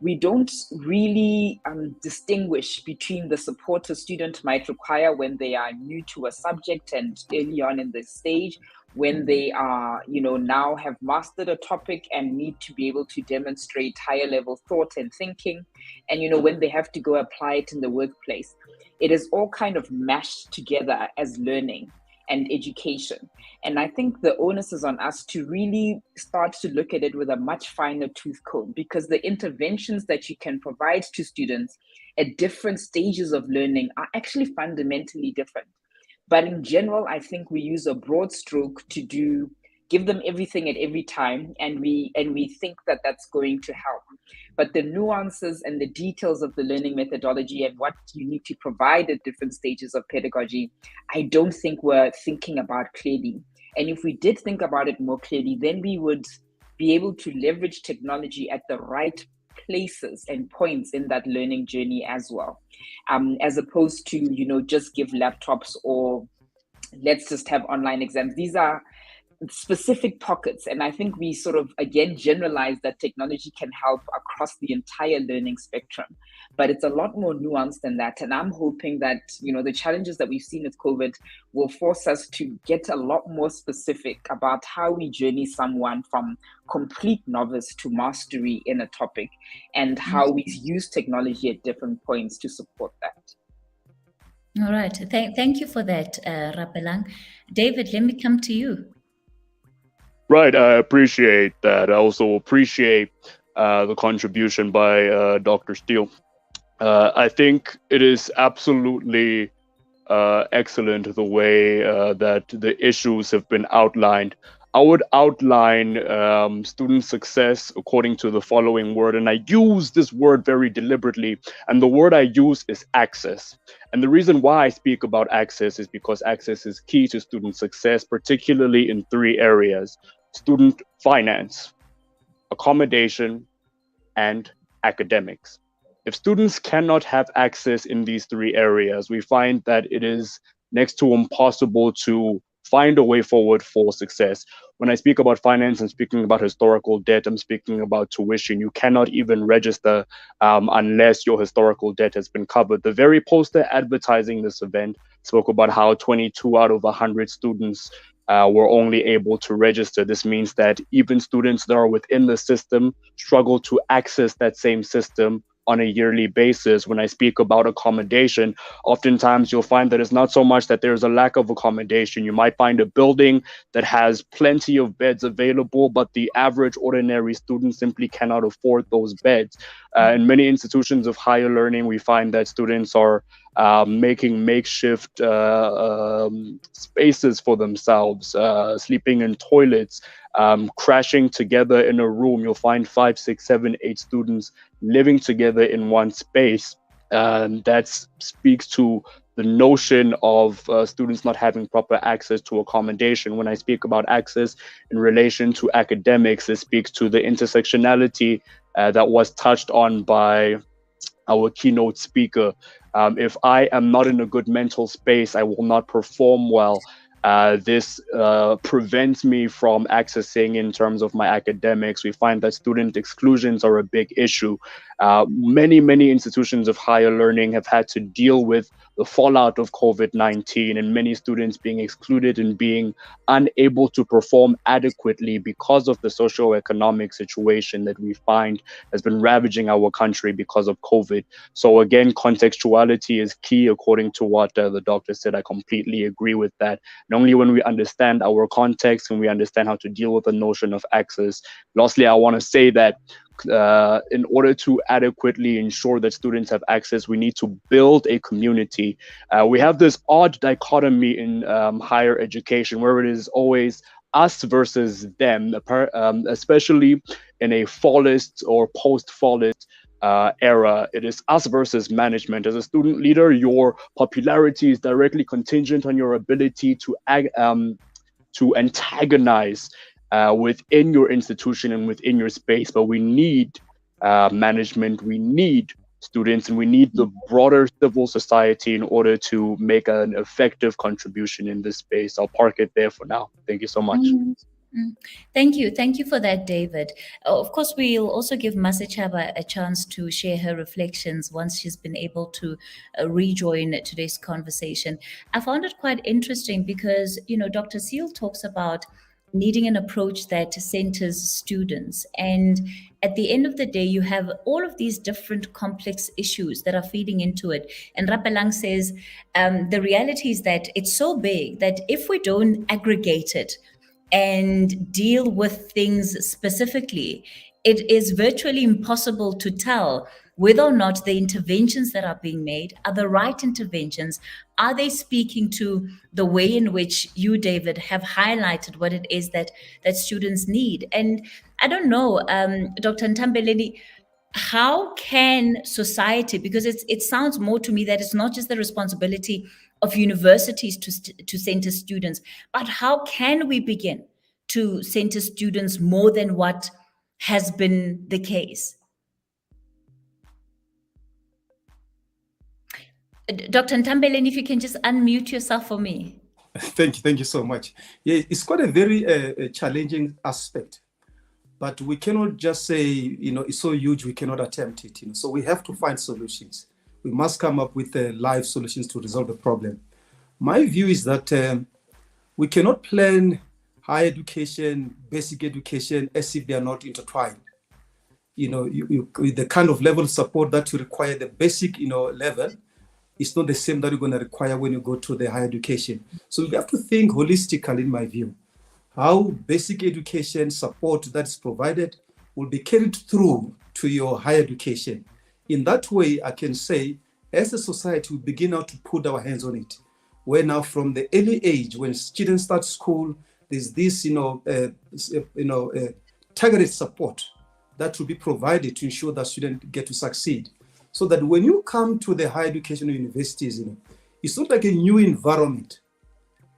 we don't really distinguish between the support a student might require when they are new to a subject and early on in the stage, when they are, now have mastered a topic and need to be able to demonstrate higher level thought and thinking, and, when they have to go apply it in the workplace. It is all kind of mashed together as learning and education. And I think the onus is on us to really start to look at it with a much finer tooth comb, because the interventions that you can provide to students at different stages of learning are actually fundamentally different. But in general, I think we use a broad stroke to give them everything at every time, and we think that that's going to help. But the nuances and the details of the learning methodology and what you need to provide at different stages of pedagogy, I don't think we're thinking about clearly. And if we did think about it more clearly, then we would be able to leverage technology at the right places and points in that learning journey as well, as opposed to, just give laptops or let's just have online exams. These are specific pockets. And I think we sort of, again, generalize that technology can help across the entire learning spectrum. But it's a lot more nuanced than that. And I'm hoping that, the challenges that we've seen with COVID will force us to get a lot more specific about how we journey someone from complete novice to mastery in a topic, and how we use technology at different points to support that. All right. Thank you for that, Rapelang. David, let me come to you. Right, I appreciate that. I also appreciate the contribution by Dr. Steele. I think it is absolutely excellent the way that the issues have been outlined. I would outline student success according to the following word, and I use this word very deliberately, and the word I use is access. And the reason why I speak about access is because access is key to student success, particularly in three areas: student finance, accommodation, and academics. If students cannot have access in these three areas, we find that it is next to impossible to find a way forward for success. When I speak about finance, I'm speaking about historical debt, I'm speaking about tuition. You cannot even register unless your historical debt has been covered. The very poster advertising this event spoke about how 22 out of 100 students were only able to register. This means that even students that are within the system struggle to access that same system on a yearly basis. When I speak about accommodation, oftentimes you'll find that it's not so much that there's a lack of accommodation. You might find a building that has plenty of beds available, but the average ordinary student simply cannot afford those beds. In many institutions of higher learning, we find that students are making makeshift spaces for themselves, sleeping in toilets, crashing together in a room. You'll find 5, 6, 7, 8 students living together in one space. That speaks to the notion of students not having proper access to accommodation. When I speak about access in relation to academics, it speaks to the intersectionality that was touched on by our keynote speaker. If I am not in a good mental space, I will not perform well. This prevents me from accessing in terms of my academics. We find that student exclusions are a big issue. Many institutions of higher learning have had to deal with the fallout of COVID-19 and many students being excluded and being unable to perform adequately because of the socioeconomic situation that we find has been ravaging our country because of COVID. So again, contextuality is key according to what the doctor said. I completely agree with that. And only when we understand our context and we understand how to deal with the notion of access. Lastly, I want to say that in order to adequately ensure that students have access, we need to build a community. We have this odd dichotomy in higher education where it is always us versus them, especially in a fallist or post-fallist era. It is us versus management. As a student leader, your popularity is directly contingent on your ability to antagonize within your institution and within your space. But we need management, we need students, and we need the broader civil society in order to make an effective contribution in this space. I'll park it there for now. Thank you so much. Thank you. Thank you for that, David. Of course, we'll also give Masechaba a chance to share her reflections once she's been able to rejoin today's conversation. I found it quite interesting because, Dr. Seale talks about needing an approach that centers students. And at the end of the day, you have all of these different complex issues that are feeding into it. And Rapelang says, the reality is that it's so big that if we don't aggregate it and deal with things specifically, it is virtually impossible to tell whether or not the interventions that are being made are the right interventions. Are they speaking to the way in which you, David, have highlighted what it is that students need? And I don't know, Dr. Ntambeleni, how can society, because it sounds more to me that it's not just the responsibility of universities to center students, but how can we begin to center students more than what has been the case? Dr. Ntambeleni, if you can just unmute yourself for me. Thank you so much. Yeah, it's quite a very challenging aspect, but we cannot just say, it's so huge, we cannot attempt it. So we have to find solutions. We must come up with live solutions to resolve the problem. My view is that we cannot plan higher education, basic education, as if they are not intertwined. The kind of level of support that you require, the basic, level, it's not the same that you're going to require when you go to the higher education. So we have to think holistically, in my view, how basic education support that's provided will be carried through to your higher education. In that way, I can say, as a society, we begin now to put our hands on it. Where now from the early age, when students start school, there's this, targeted support that will be provided to ensure that students get to succeed. So that when you come to the higher education universities, it's not like a new environment.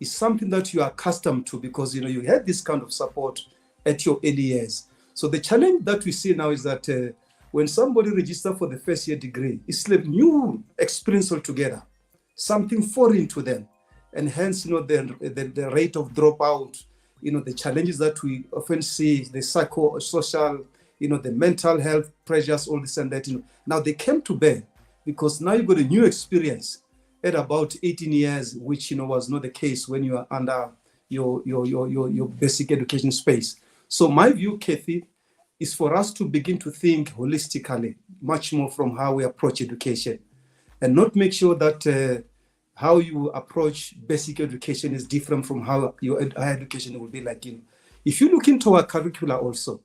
It's something that you are accustomed to because, you had this kind of support at your early years. So the challenge that we see now is that when somebody registers for the first year degree, it's a new experience altogether, something foreign to them. And hence, the rate of dropout, the challenges that we often see, the psychosocial, the mental health pressures, all this and that, now they came to bear because now you've got a new experience at about 18 years, which, was not the case when you are under your basic education space. So my view, Kathy, is for us to begin to think holistically, much more from how we approach education and not make sure that how you approach basic education is different from how your higher education will be like. If you look into our curricula also,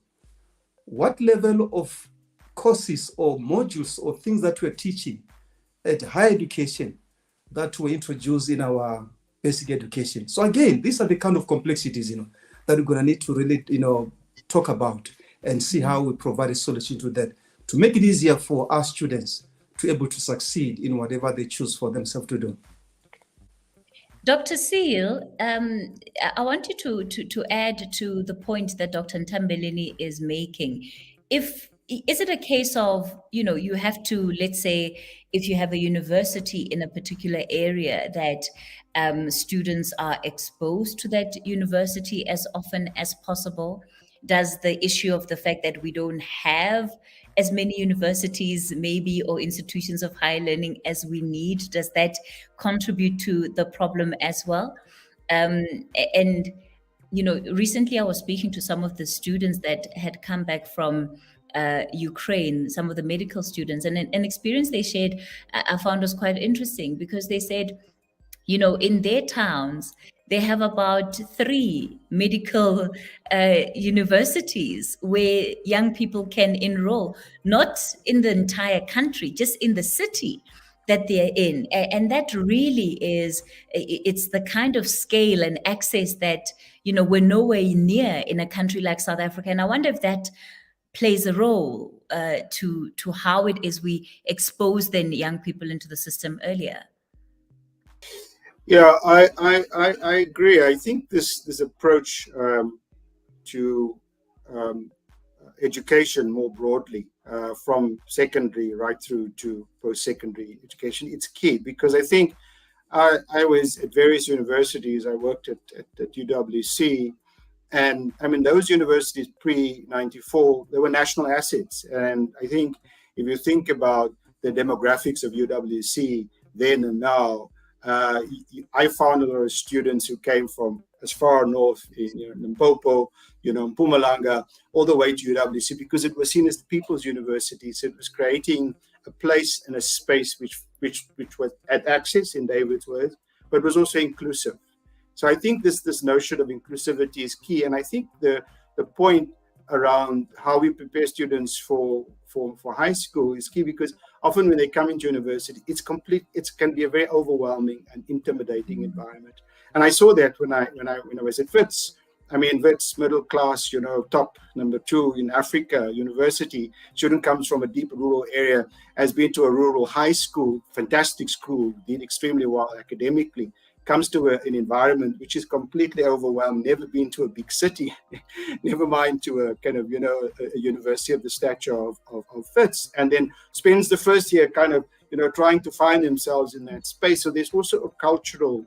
what level of courses or modules or things that we're teaching at higher education that were introduced in our basic education? So again, these are the kind of complexities, that we're going to need to really, talk about and see how we provide a solution to that, to make it easier for our students to be able to succeed in whatever they choose for themselves to do. Dr. Seale, I want you to add to the point that Dr. Ntambeleni is making. Is it a case of, you have to, let's say, if you have a university in a particular area that students are exposed to that university as often as possible? Does the issue of the fact that we don't have as many universities maybe or institutions of higher learning as we need, does that contribute to the problem as well? Recently I was speaking to some of the students that had come back from Ukraine, some of the medical students, and an experience they shared I found was quite interesting because they said, in their towns, they have about 3 medical universities where young people can enroll, not in the entire country, just in the city that they're in. And that really it's the kind of scale and access that, we're nowhere near in a country like South Africa. And I wonder if that plays a role to how it is we expose then young people into the system earlier. Yeah, I agree. I think this approach to education more broadly, from secondary right through to post-secondary education, it's key, because I think I was at various universities. I worked at UWC, and I mean, those universities pre-94, they were national assets. And I think if you think about the demographics of UWC then and now, I found a lot of students who came from as far north in Limpopo, Mpumalanga, all the way to UWC, because it was seen as the people's university. So it was creating a place and a space which was at access, in David's words, but was also inclusive. So I think this notion of inclusivity is key. And I think the point around how we prepare students for high school is key, because often when they come into university, it can be a very overwhelming and intimidating environment. And I saw that when I was at Wits. I mean, Wits, middle class, top number 2 in Africa university. Student comes from a deep rural area, has been to a rural high school, fantastic school, did extremely well academically, comes to an environment which is completely overwhelmed, never been to a big city, never mind to a kind of, a university of the stature of Wits, and then spends the first year kind of, trying to find themselves in that space. So there's also a cultural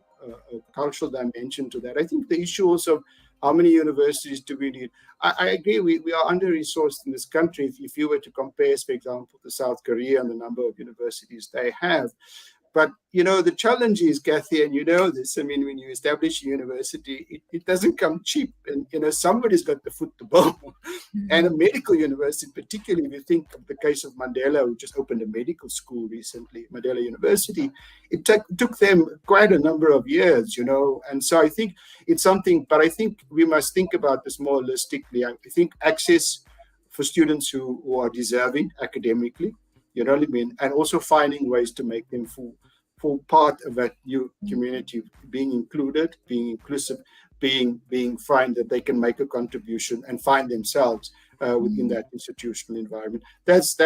dimension to that. I think the issue also of how many universities do we need? I agree, we are under-resourced in this country. If you were to compare, for example, to South Korea and the number of universities they have. But, the challenge is, Kathy, and you know this, I mean, when you establish a university, it doesn't come cheap. And, somebody's got the foot to bowl. Mm-hmm. And a medical university, particularly if you think of the case of Mandela, who just opened a medical school recently, Mandela University, it took them quite a number of years, And so I think it's something, but I think we must think about this more holistically. I think access for students who are deserving academically, you know what I mean? And also finding ways to make them full part of that new community, being included, being inclusive, being find that they can make a contribution and find themselves within that institutional environment. That's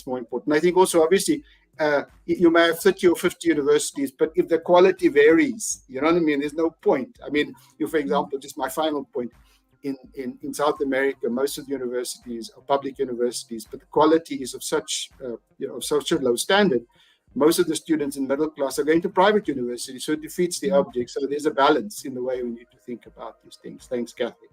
more important. I think also, obviously, you may have 30 or 50 universities, but if the quality varies, you know what I mean? There's no point. I mean, for example, just my final point, in South America, most of the universities are public universities, but the quality is of such a low standard. Most of the students in middle class are going to private universities, so it defeats the object. So there's a balance in the way we need to think about these things. Thanks, Kathy.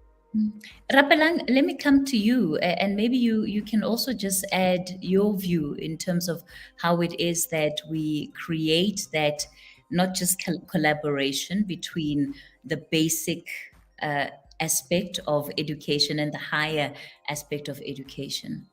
Rapelang, let me come to you, and maybe you can also just add your view in terms of how it is that we create that, not just collaboration between the basic aspect of education and the higher aspect of education.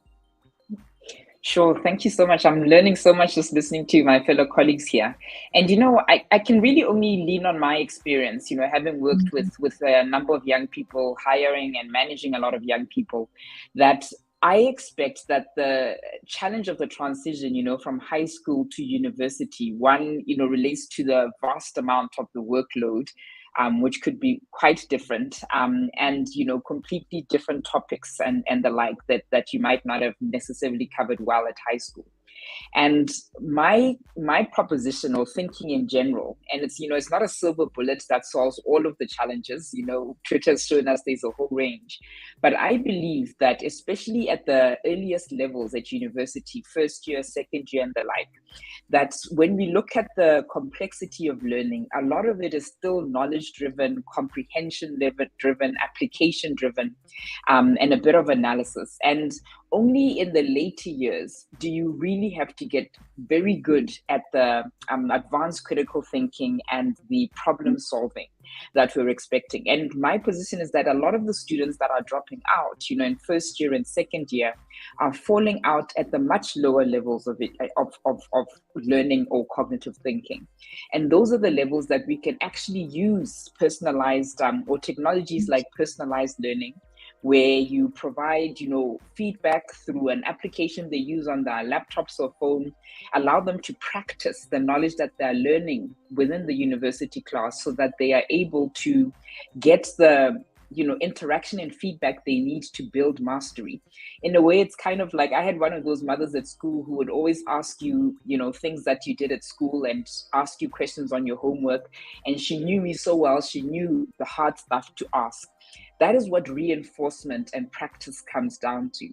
Sure. Thank you so much. I'm learning so much just listening to my fellow colleagues here. And, I can really only lean on my experience, having worked with a number of young people, hiring and managing a lot of young people, that I expect that the challenge of the transition, from high school to university, one, relates to the vast amount of the workload, which could be quite different, and completely different topics and the like that you might not have necessarily covered well at high school. And my proposition or thinking in general, and it's it's not a silver bullet that solves all of the challenges. Twitter has shown us there's a whole range, but I believe that especially at the earliest levels at university, first year, second year, and the like, that when we look at the complexity of learning, a lot of it is still knowledge-driven, comprehension-driven, application-driven, and a bit of analysis. And only in the later years do you really have to get very good at the advanced critical thinking and the problem solving that we're expecting. And my position is that a lot of the students that are dropping out, in first year and second year, are falling out at the much lower levels of learning or cognitive thinking. And those are the levels that we can actually use personalized or technologies like personalized learning, where you provide, feedback through an application they use on their laptops or phone, allow them to practice the knowledge that they're learning within the university class so that they are able to get the interaction and feedback they need to build mastery. In a way, it's kind of like I had one of those mothers at school who would always ask you, things that you did at school and ask you questions on your homework. And she knew me so well, she knew the hard stuff to ask. That is what reinforcement and practice comes down to.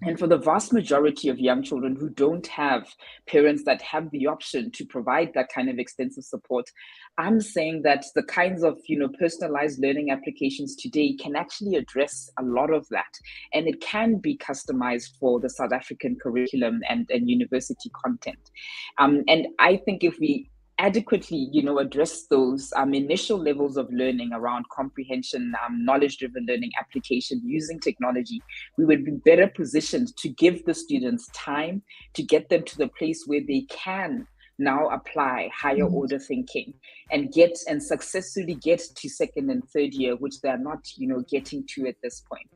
And for the vast majority of young children who don't have parents that have the option to provide that kind of extensive support, I'm saying that the kinds of, personalized learning applications today can actually address a lot of that. And it can be customized for the South African curriculum and university content. And I think if we adequately, address those initial levels of learning around comprehension, knowledge-driven learning application using technology, we would be better positioned to give the students time to get them to the place where they can now apply higher order thinking and successfully get to second and third year, which they're not, getting to at this point.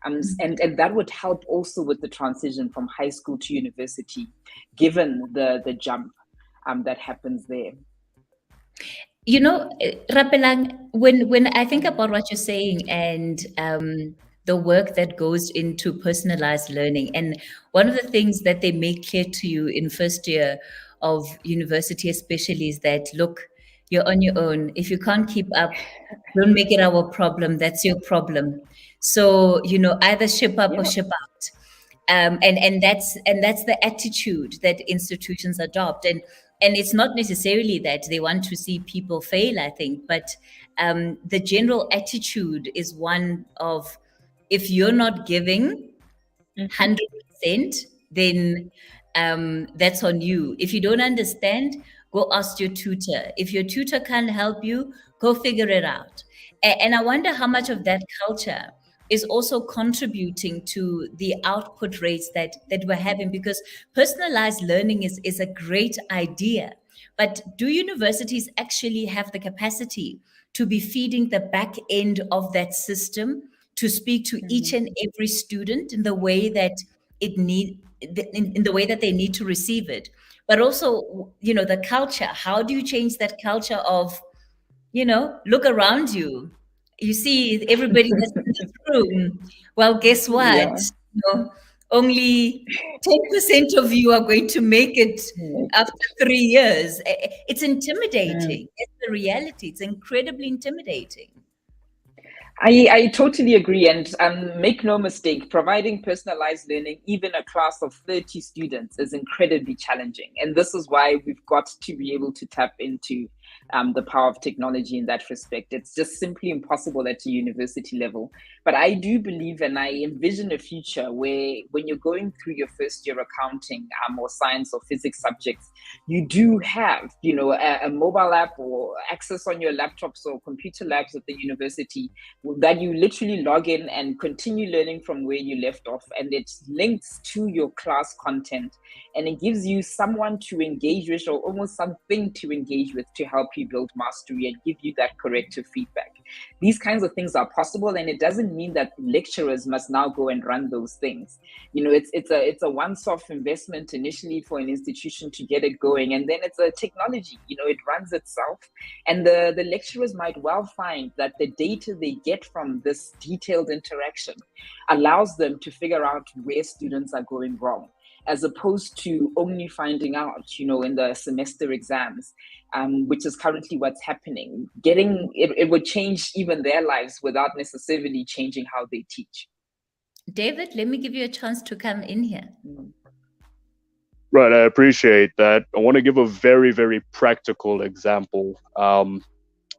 And that would help also with the transition from high school to university, given the jump that happens there. Rapelang, when I think about what you're saying and the work that goes into personalized learning, and one of the things that they make clear to you in first year of university especially is that, look, you're on your own. If you can't keep up, don't make it our problem. That's your problem. So, either ship up or ship out. And that's the attitude that institutions adopt. And it's not necessarily that they want to see people fail, I think, but the general attitude is one of, if you're not giving 100%, then that's on you. If you don't understand, go ask your tutor. If your tutor can't help you, go figure it out. And I wonder how much of that culture is also contributing to the output rates that we're having, because personalized learning is a great idea. But do universities actually have the capacity to be feeding the back end of that system to speak to each and every student in the way that in the way that they need to receive it? But also, the culture. How do you change that culture of, look around you? You see everybody that's in this room. Well, guess what? Yeah. Only 10% of you are going to make it after 3 years. It's intimidating. It's the reality. It's incredibly intimidating. I totally agree. And make no mistake, providing personalized learning, even a class of 30 students, is incredibly challenging. And this is why we've got to be able to tap into the power of technology in that respect. It's just simply impossible at a university level. But I do believe, and I envision a future where when you're going through your first year accounting or science or physics subjects, you do have, a mobile app or access on your laptops or computer labs at the university that you literally log in and continue learning from where you left off. And it links to your class content, and it gives you someone to engage with, or almost something to engage with, to help you build mastery and give you that corrective feedback. These kinds of things are possible, and it doesn't mean that lecturers must now go and run those things. It's a once-off investment initially for an institution to get it going, and then it's a technology. It runs itself, and the lecturers might well find that the data they get from this detailed interaction allows them to figure out where students are going wrong, as opposed to only finding out, in the semester exams, which is currently what's happening. It would change even their lives without necessarily changing how they teach. David, let me give you a chance to come in here. Right, I appreciate that. I want to give a very, very practical example.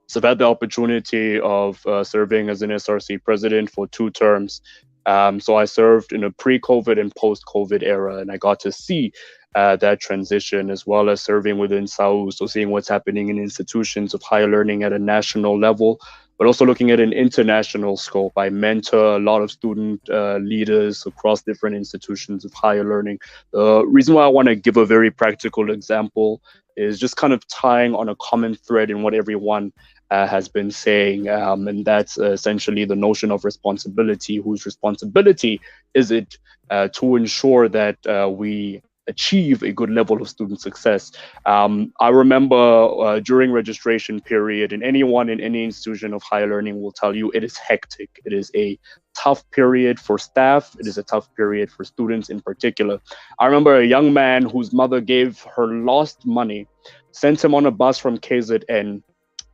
So I've had the opportunity of serving as an SRC president for 2 terms. So I served in a pre-COVID and post-COVID era, and I got to see that transition, as well as serving within SAU, so seeing what's happening in institutions of higher learning at a national level, but also looking at an international scope. I mentor a lot of student leaders across different institutions of higher learning. The reason why I want to give a very practical example is just kind of tying on a common thread in what everyone has been saying, and that's essentially the notion of responsibility. Whose responsibility is it to ensure that we achieve a good level of student success. I remember during registration period, and anyone in any institution of higher learning will tell you it is hectic. It is a tough period for staff. It is a tough period for students in particular. I remember a young man whose mother gave her last money, sent him on a bus from KZN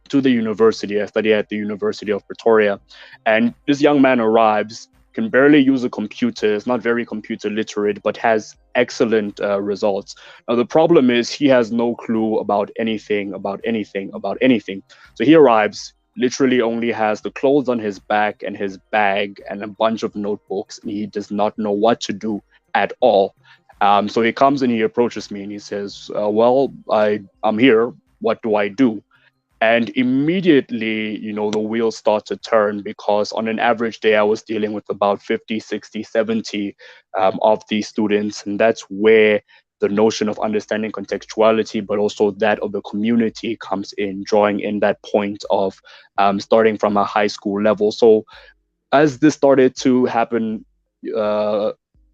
to the university. I study at the University of Pretoria. And this young man arrives, can barely use a computer, is not very computer literate, but has excellent results. Now, the problem is he has no clue about anything. So he arrives, literally only has the clothes on his back and his bag and a bunch of notebooks, and he does not know what to do at all. So he comes and he approaches me and he says, well, I'm here. What do I do? And immediately, the wheels start to turn, because on an average day, I was dealing with about 50, 60, 70 of these students. And that's where the notion of understanding contextuality, but also that of the community comes in, drawing in that point of starting from a high school level. So as this started to happen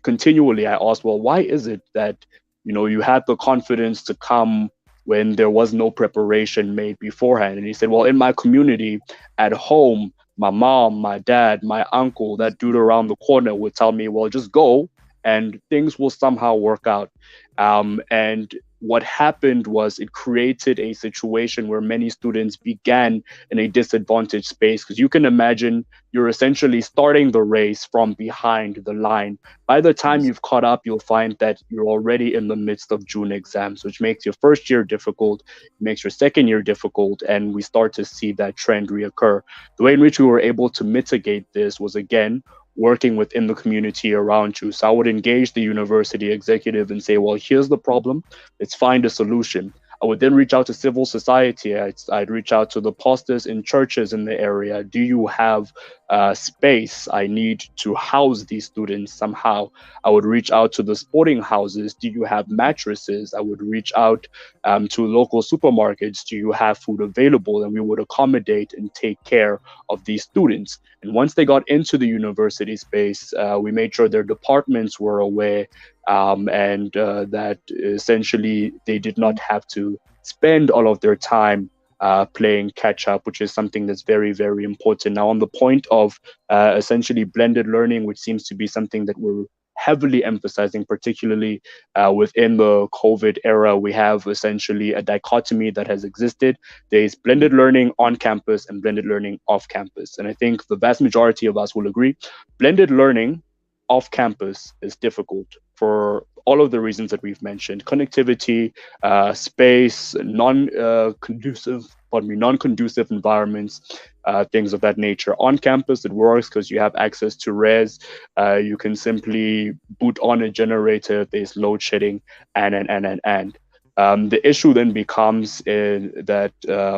continually, I asked, well, why is it that, you had the confidence to come when there was no preparation made beforehand? And he said, well, in my community at home, my mom, my dad, my uncle, that dude around the corner would tell me, well, just go and things will somehow work out. And what happened was it created a situation where many students began in a disadvantaged space, because you can imagine you're essentially starting the race from behind the line. By the time you've caught up, you'll find that you're already in the midst of June exams, which makes your first year difficult, makes your second year difficult, and we start to see that trend reoccur. The way in which we were able to mitigate this was, again, working within the community around you. So I would engage the university executive and say, well, here's the problem. Let's find a solution. I would then reach out to civil society. I'd reach out to the pastors in churches in the area. Do you have space? I need to house these students somehow. I would reach out to the sporting houses. Do you have mattresses? I would reach out to local supermarkets. Do you have food available? And we would accommodate and take care of these students. And once they got into the university space, we made sure their departments were aware, and that essentially they did not have to spend all of their time playing catch up, which is something that's very, very important. Now, on the point of essentially blended learning, which seems to be something that we're heavily emphasizing, particularly within the COVID era, we have essentially a dichotomy that has existed. There's blended learning on campus and blended learning off campus. And I think the vast majority of us will agree, blended learning off campus is difficult for all of the reasons that we've mentioned: connectivity, space, non-conducive environments, things of that nature. On campus, it works because you have access to res. You can simply boot on a generator if there's load shedding, and. The issue then becomes that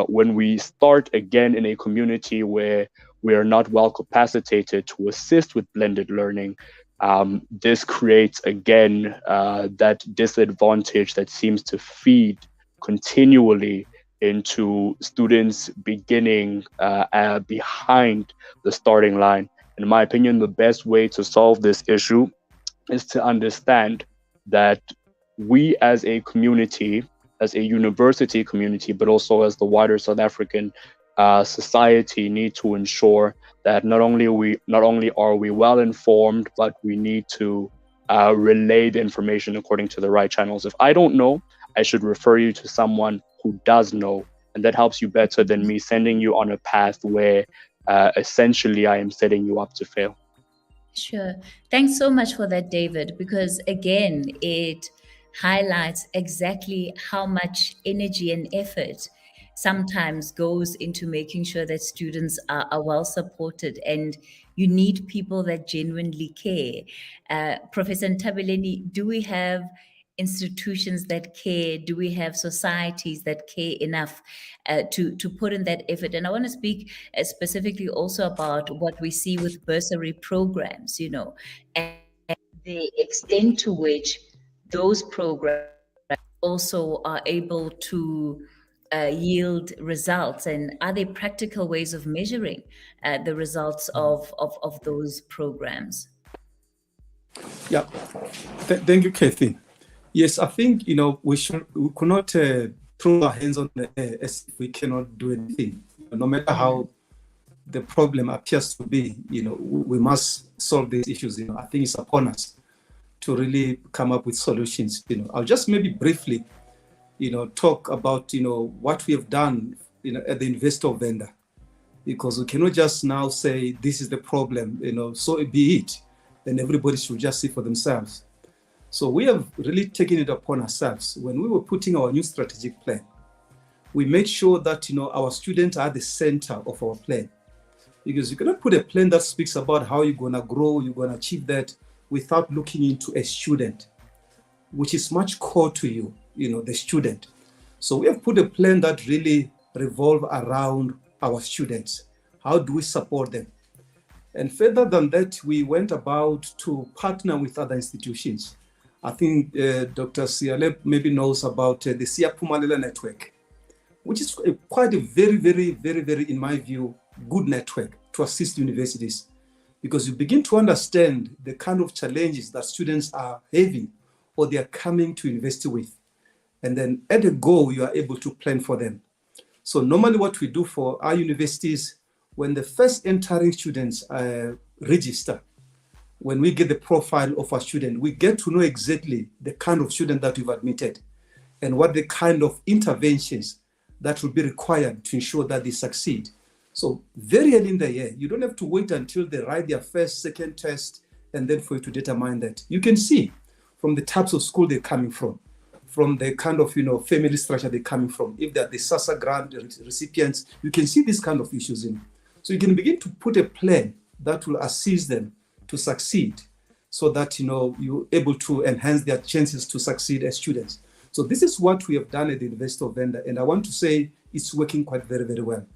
when we start again in a community where we are not well capacitated to assist with blended learning, this creates again that disadvantage that seems to feed continually into students beginning behind the starting line. In my opinion, the best way to solve this issue is to understand that we as a community, as a university community, but also as the wider South African society, need to ensure that not only are we well informed, but we need to relay the information according to the right channels. If I don't know, I should refer you to someone who does know, and that helps you better than me sending you on a path where essentially I am setting you up to fail. Sure. Thanks so much for that, David, because again, it highlights exactly how much energy and effort sometimes goes into making sure that students are well supported, and you need people that genuinely care. Professor Ntabeleni, do we have institutions that care? Do we have societies that care enough to put in that effort? And I want to speak specifically also about what we see with bursary programs, and the extent to which those programs also are able to yield results, and are there practical ways of measuring the results of those programs? Yeah, thank you, Kathy. Yes, I think, we could not throw our hands on the air as if we cannot do anything. No matter how the problem appears to be, we must solve these issues. I think it's upon us to really come up with solutions. I'll just maybe briefly, talk about, what we have done, at the investor vendor, because we cannot just now say this is the problem, so be it. Then everybody should just see for themselves. So we have really taken it upon ourselves. When we were putting our new strategic plan, we made sure that, our students are the center of our plan. Because you cannot put a plan that speaks about how you're going to grow, you're going to achieve that without looking into a student, which is much core to you, the student. So we have put a plan that really revolves around our students. How do we support them? And further than that, we went about to partner with other institutions. I think Dr. Seale maybe knows about the Siya Phumelela network, which is quite a very, very, very, very, in my view, good network to assist universities, because you begin to understand the kind of challenges that students are having or they are coming to university with. And then at the goal, you are able to plan for them. So normally what we do for our universities, when the first entering students register, when we get the profile of a student, we get to know exactly the kind of student that we've admitted and what the kind of interventions that will be required to ensure that they succeed. So very early in the year, you don't have to wait until they write their first, second test, and then for you to determine that. You can see from the types of school they're coming from the kind of, family structure they're coming from. If they're the SASA grant recipients, you can see these kind of issues in. So you can begin to put a plan that will assist them to succeed so that, you're able to enhance their chances to succeed as students. So this is what we have done at the investor vendor. And I want to say it's working quite very, very well.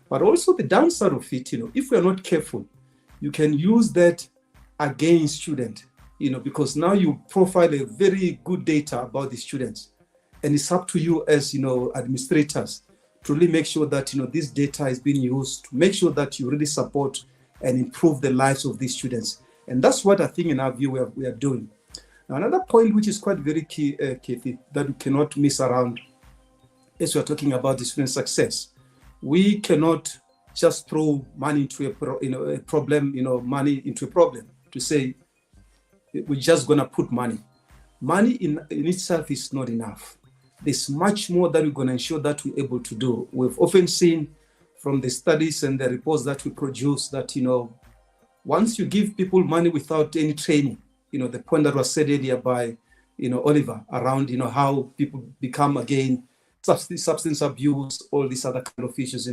But also the downside of it, if we are not careful, you can use that against student, because now you profile a very good data about the students. And it's up to you as, administrators to really make sure that, this data is being used to make sure that you really support and improve the lives of these students. And that's what I think in our view we are doing. Now, another point which is quite very key, Kathy, that we cannot miss around as we're talking about the student success. We cannot just throw money into a problem, money into a problem to say we're just going to put money. Money in itself is not enough. There's much more that we're going to ensure that we're able to do. We've often seen from the studies and the reports that we produce that, once you give people money without any training, the point that was said earlier by, Oliver around, how people become again substance abuse, all these other kind of issues.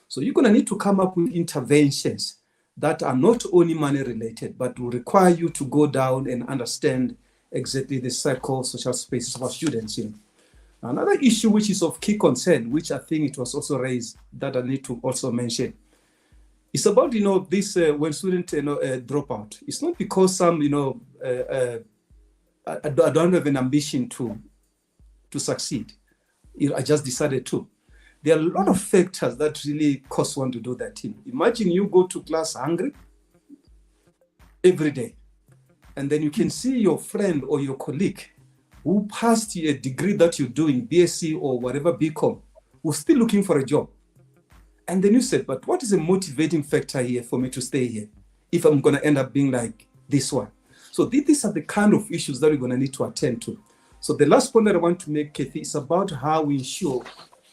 So you're going to need to come up with interventions that are not only money related, but will require you to go down and understand exactly the psychosocial spaces of our students. Another issue which is of key concern, which I think it was also raised that I need to also mention, it's about, this when students drop out. It's not because some, I don't have an ambition to succeed. I just decided to. There are a lot of factors that really cause one to do that. Imagine you go to class hungry every day, and then you can see your friend or your colleague who passed a degree that you're doing, BSc or whatever, BCom, who's still looking for a job. And then you said, but what is a motivating factor here for me to stay here if I'm going to end up being like this one? So these are the kind of issues that we're going to need to attend to. So the last point that I want to make, Kathy, is about how we ensure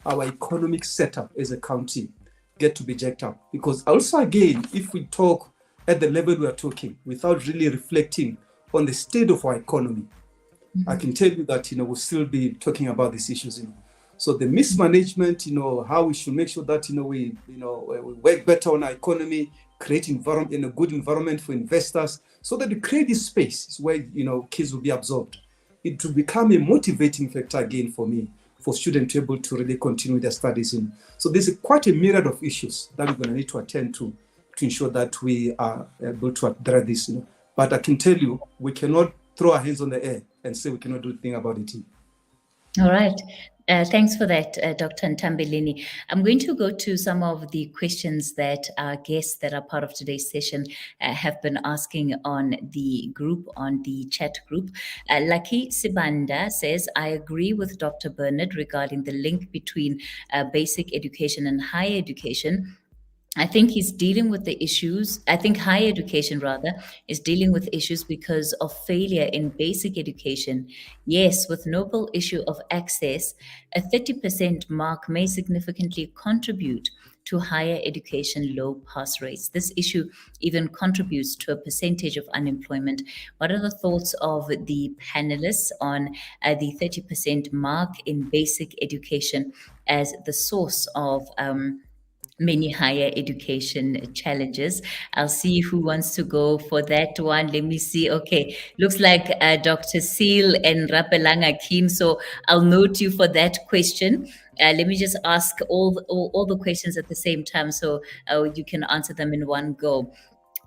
our economic setup as a county get to be jacked up. Because also, again, if we talk at the level we are talking without really reflecting on the state of our economy, I can tell you that, we'll still be talking about these issues, So the mismanagement, how we should make sure that, we work better on our economy, create a good environment for investors, so that we create this space where, kids will be absorbed. It will become a motivating factor again for me, for students to be able to really continue their studies in. So there's quite a myriad of issues that we're going to need to attend to ensure that we are able to address this. But I can tell you, we cannot throw our hands on the air and say we cannot do anything about it. All right. Thanks for that, Dr. Ntambeleni. I'm going to go to some of the questions that our guests that are part of today's session have been asking on the group, on the chat group. Lucky Sibanda says, I agree with Dr. Bernard regarding the link between basic education and higher education. I think he's dealing with the issues. I think higher education, rather, is dealing with issues because of failure in basic education. Yes, with noble issue of access, a 30% mark may significantly contribute to higher education low pass rates. This issue even contributes to a percentage of unemployment. What are the thoughts of the panelists on the 30% mark in basic education as the source of many higher education challenges? I'll see who wants to go for that one. Let me see. Okay, looks like Dr. Seale and Rapelanga keen, so I'll note you for that question. Let me just ask all the questions at the same time so you can answer them in one go.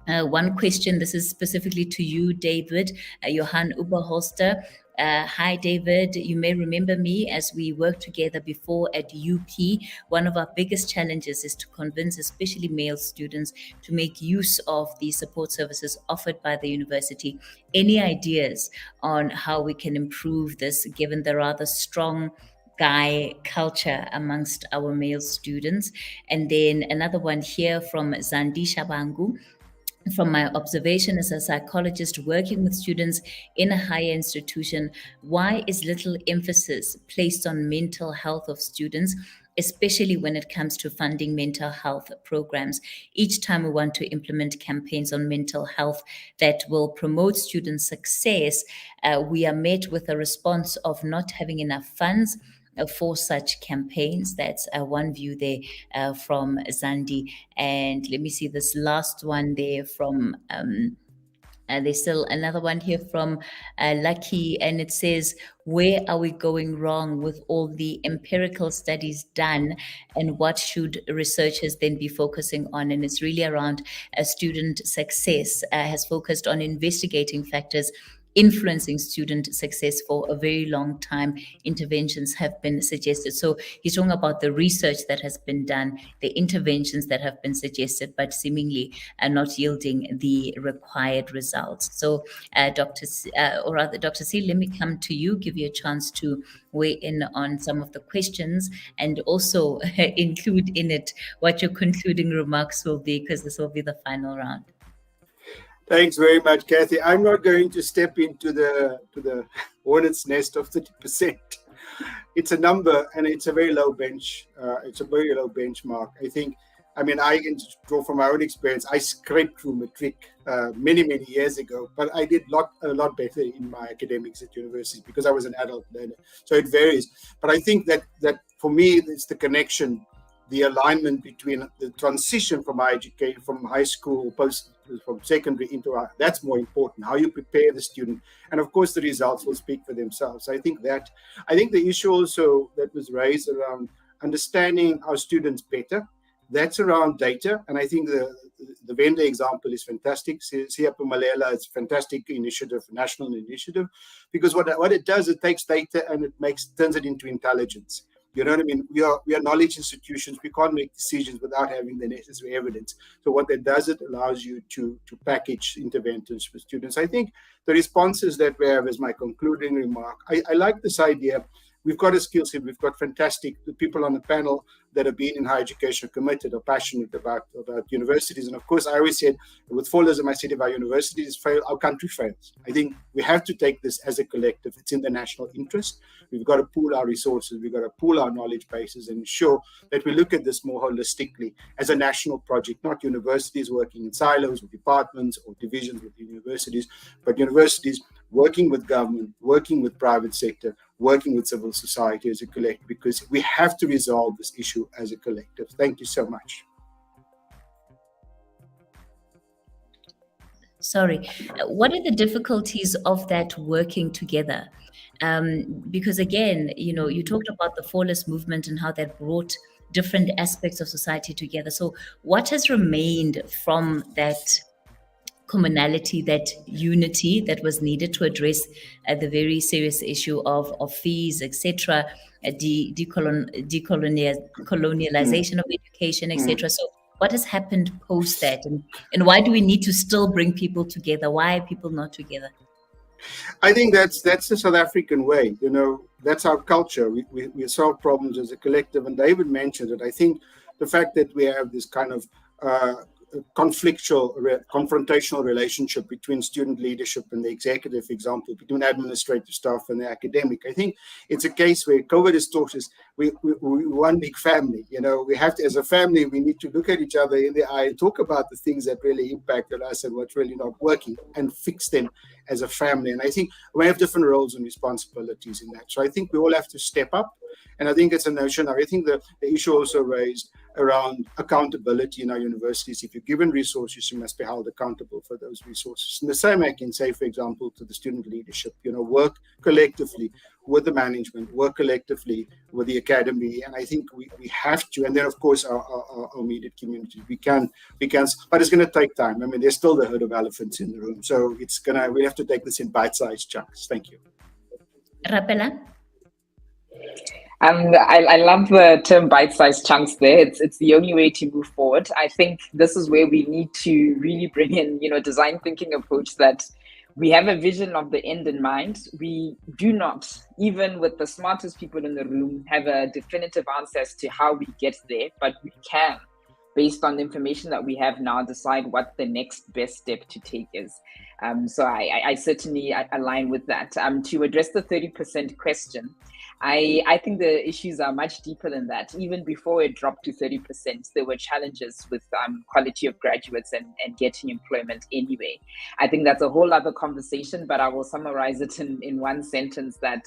One question, this is specifically to you, David, Johan Uberholster. Hi, David. You may remember me as we worked together before at UP. One of our biggest challenges is to convince especially male students to make use of the support services offered by the university. Any ideas on how we can improve this, given the rather strong guy culture amongst our male students? And then another one here from Zandi Shabangu. From my observation as a psychologist working with students in a higher institution, why is little emphasis placed on mental health of students, especially when it comes to funding mental health programs? Each time we want to implement campaigns on mental health that will promote student success, we are met with a response of not having enough funds for such campaigns. That's one view there from Zandi. And let me see this last one there from there's still another one here from Lucky, and it says, where are we going wrong with all the empirical studies done, and what should researchers then be focusing on? And it's really around student success, has focused on investigating factors influencing student success for a very long time. Interventions have been suggested. So he's talking about the research that has been done, the interventions that have been suggested, but seemingly are not yielding the required results. So Dr. Seale, let me come to you, give you a chance to weigh in on some of the questions, and also include in it what your concluding remarks will be, because this will be the final round. Thanks very much, Kathy. I'm not going to step into the hornet's nest of 30%. It's a number, and it's a very low bench. It's a very low benchmark. I can draw from my own experience. I scraped through matric many years ago, but I did a lot better in my academics at university because I was an adult learner. So it varies. But I think that for me, it's the connection, the alignment between the transition from high school, from secondary into that's more important. How you prepare the student, and of course the results will speak for themselves. I think the issue also that was raised around understanding our students better, that's around data, and I think the vendor example is fantastic. Siya Pumalela is a fantastic initiative, national initiative, because what it does, it takes data and it turns it into intelligence. You know what I mean? We are knowledge institutions. We can't make decisions without having the necessary evidence. So what that does, it allows you to package interventions for students. I think the responses that we have is my concluding remark. I like this idea. We've got a skill set. We've got fantastic people on the panel that have been in higher education, committed or passionate about universities. And of course, I always said, with fallism, I said, if our universities fail, our country fails. I think we have to take this as a collective. It's in the national interest. We've got to pool our resources. We've got to pool our knowledge bases and ensure that we look at this more holistically as a national project, not universities working in silos or departments or divisions within universities, but universities working with government, working with private sector, working with civil society as a collective, because we have to resolve this issue as a collective. Thank you so much. Sorry, what are the difficulties of that working together? Because again, you talked about the Flawless movement and how that brought different aspects of society together. So what has remained from that commonality, that unity that was needed to address the very serious issue of fees, etc., colonialization of education, etc. So what has happened post that, and why do we need to still bring people together? Why are people not together? I think that's the South African way. You know, that's our culture. We solve problems as a collective. And David mentioned it. I think the fact that we have this kind of confrontational relationship between student leadership and the executive, for example, between administrative staff and the academic. I think it's a case where COVID has taught us we're one big family. You know, we have to, as a family, we need to look at each other in the eye and talk about the things that really impacted us and what's really not working and fix them as a family. And I think we have different roles and responsibilities in that. So I think we all have to step up. And I think it's a notion. I think the issue also raised around accountability in our universities. If you're given resources, you must be held accountable for those resources. And the same I can say, for example, to the student leadership, you know, work collectively with the management, work collectively with the academy. And I think we have to, and then of course our immediate community, we can, but it's going to take time. I mean, there's still the herd of elephants in the room. So we have to take this in bite-sized chunks. Thank you. Rapela? I love the term bite-sized chunks there. It's the only way to move forward. I think this is where we need to really bring in, design thinking approach, that we have a vision of the end in mind. We do not, even with the smartest people in the room, have a definitive answer as to how we get there, but we can, based on the information that we have now, decide what the next best step to take is. So I certainly align with that. To address the 30% question, I think the issues are much deeper than that. Even before it dropped to 30%, there were challenges with quality of graduates and getting employment anyway. I think that's a whole other conversation, but I will summarize it in one sentence, that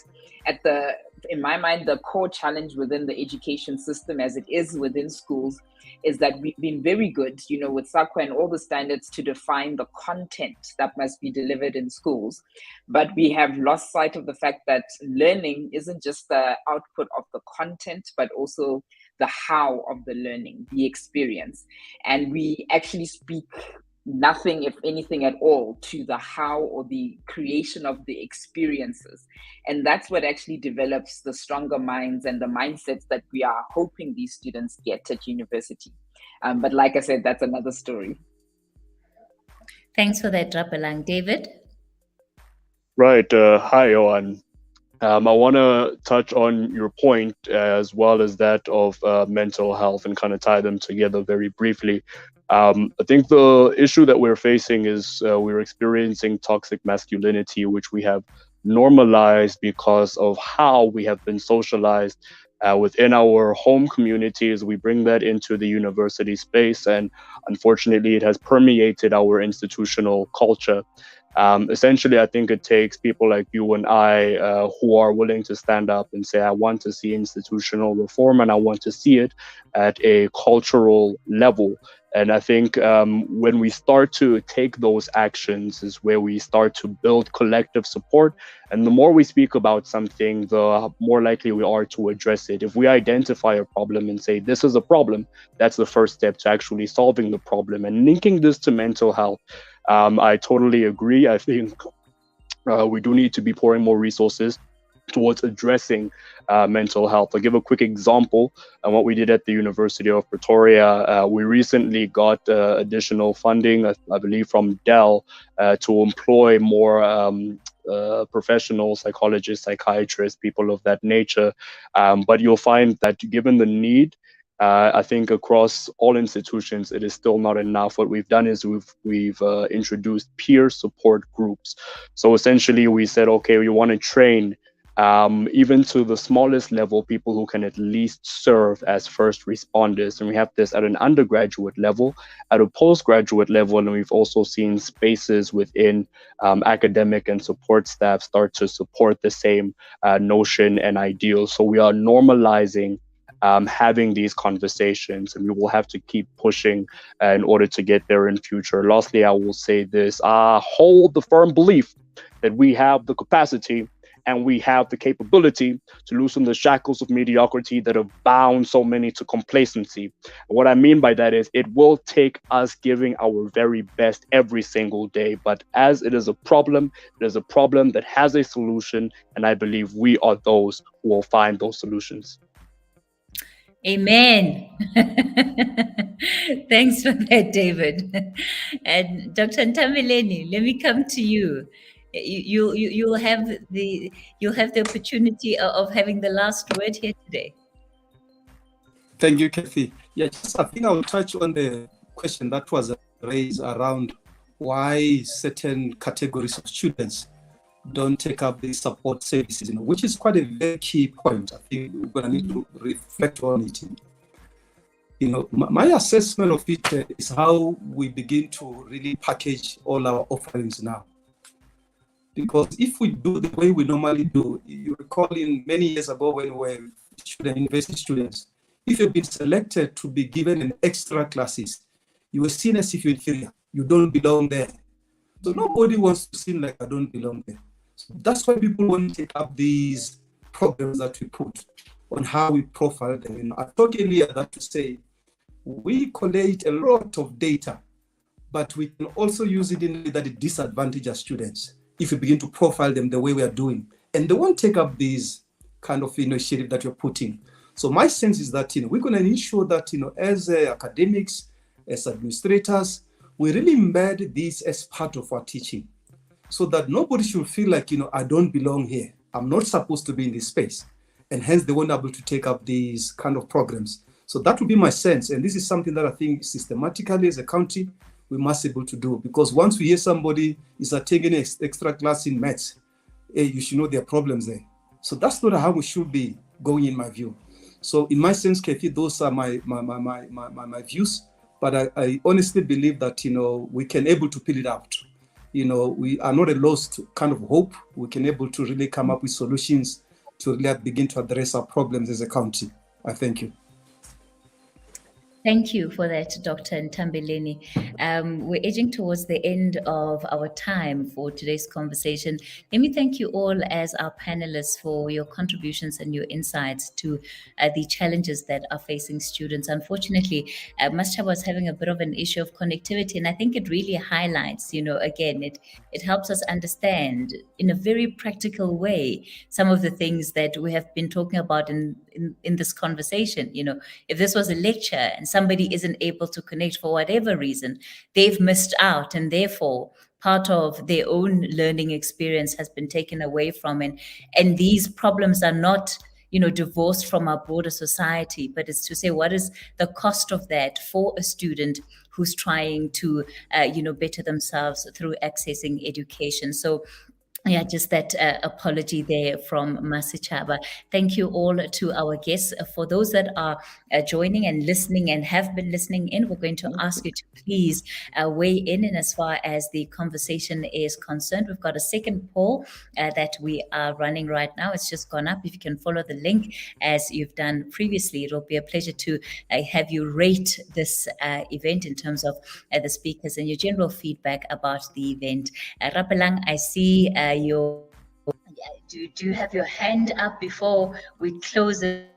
in my mind, the core challenge within the education system as it is within schools is that we've been very good, with SAQA and all the standards, to define the content that must be delivered in schools. But we have lost sight of the fact that learning isn't just the output of the content, but also the how of the learning, the experience. And we actually speak nothing, if anything at all, to the how or the creation of the experiences. And that's what actually develops the stronger minds and the mindsets that we are hoping these students get at university. But like I said, that's another story. Thanks for that, Rapelang. David? Right. Hi, Johan. I want to touch on your point as well as that of mental health and kind of tie them together very briefly. I think the issue that we're facing is we're experiencing toxic masculinity, which we have normalized because of how we have been socialized within our home communities. We bring that into the university space, and unfortunately, it has permeated our institutional culture. Essentially, I think it takes people like you and I who are willing to stand up and say, I want to see institutional reform and I want to see it at a cultural level. And I think when we start to take those actions is where we start to build collective support. And the more we speak about something, the more likely we are to address it. If we identify a problem and say, this is a problem, that's the first step to actually solving the problem. And linking this to mental health, I totally agree. I think we do need to be pouring more resources towards addressing mental health. I'll give a quick example on what we did at the University of Pretoria. We recently got additional funding, I believe, from Dell to employ more professionals, psychologists, psychiatrists, people of that nature. But you'll find that given the need, I think across all institutions, it is still not enough. What we've done is we've introduced peer support groups. So essentially, we said, okay, we want to train even to the smallest level, people who can at least serve as first responders. And we have this at an undergraduate level, at a postgraduate level, and we've also seen spaces within academic and support staff start to support the same notion and ideal. So we are normalizing having these conversations, and we will have to keep pushing in order to get there in future. Lastly, I will say this, hold the firm belief that we have the capacity and we have the capability to loosen the shackles of mediocrity that have bound so many to complacency. What I mean by that is it will take us giving our very best every single day. But as it is a problem, it is a problem that has a solution, and I believe we are those who will find those solutions. Amen. Thanks for that, David. And Dr. Ntamileni, let me come to you. You'll have the opportunity of having the last word here today. Thank you, Kathy. Yeah, I think I'll touch on the question that was raised around why certain categories of students don't take up these support services, which is quite a very key point. I think we're going to need to reflect on it. My assessment of it is how we begin to really package all our offerings now. Because if we do the way we normally do, you recall in many years ago when we were university students, if you've been selected to be given an extra classes, you were seen as if you're inferior. You don't belong there. So nobody wants to seem like I don't belong there. So that's why people want to take up these programs that we put on how we profile them. I talked earlier that to say we collate a lot of data, but we can also use it in a way that it disadvantages students if we begin to profile them the way we are doing. And they won't take up these kind of initiative that you're putting. So my sense is that we're going to ensure that as academics, as administrators, we really embed this as part of our teaching, so that nobody should feel like I don't belong here. I'm not supposed to be in this space, and hence they won't be able to take up these kind of programs. So that would be my sense, and this is something that I think systematically as a country we must be able to do, because once we hear somebody is taking an extra class in maths, you should know there are problems there. So that's not how we should be going, in my view. So in my sense, Kathy, those are my views. But I honestly believe that we can able to pull it out. We are not a lost kind of hope. We can able to really come up with solutions to really begin to address our problems as a country. I thank you. Thank you for that, Dr. Ntambileni. We're edging towards the end of our time for today's conversation. Let me thank you all as our panelists for your contributions and your insights to the challenges that are facing students. Unfortunately, Mashaba was having a bit of an issue of connectivity, and I think it really highlights, again, it helps us understand in a very practical way some of the things that we have been talking about in this conversation. If this was a lecture and somebody isn't able to connect for whatever reason, they've missed out, and therefore part of their own learning experience has been taken away from it. And these problems are not divorced from our broader society, but it's to say, what is the cost of that for a student who's trying to better themselves through accessing education? So yeah, just that apology there from Masichaba. Thank you all to our guests. For those that are joining and listening and have been listening in, we're going to ask you to please weigh in as far as the conversation is concerned. We've got a second poll that we are running right now. It's just gone up. If you can follow the link as you've done previously, it'll be a pleasure to have you rate this event in terms of the speakers and your general feedback about the event. Rapelang, I see do you have your hand up before we close it?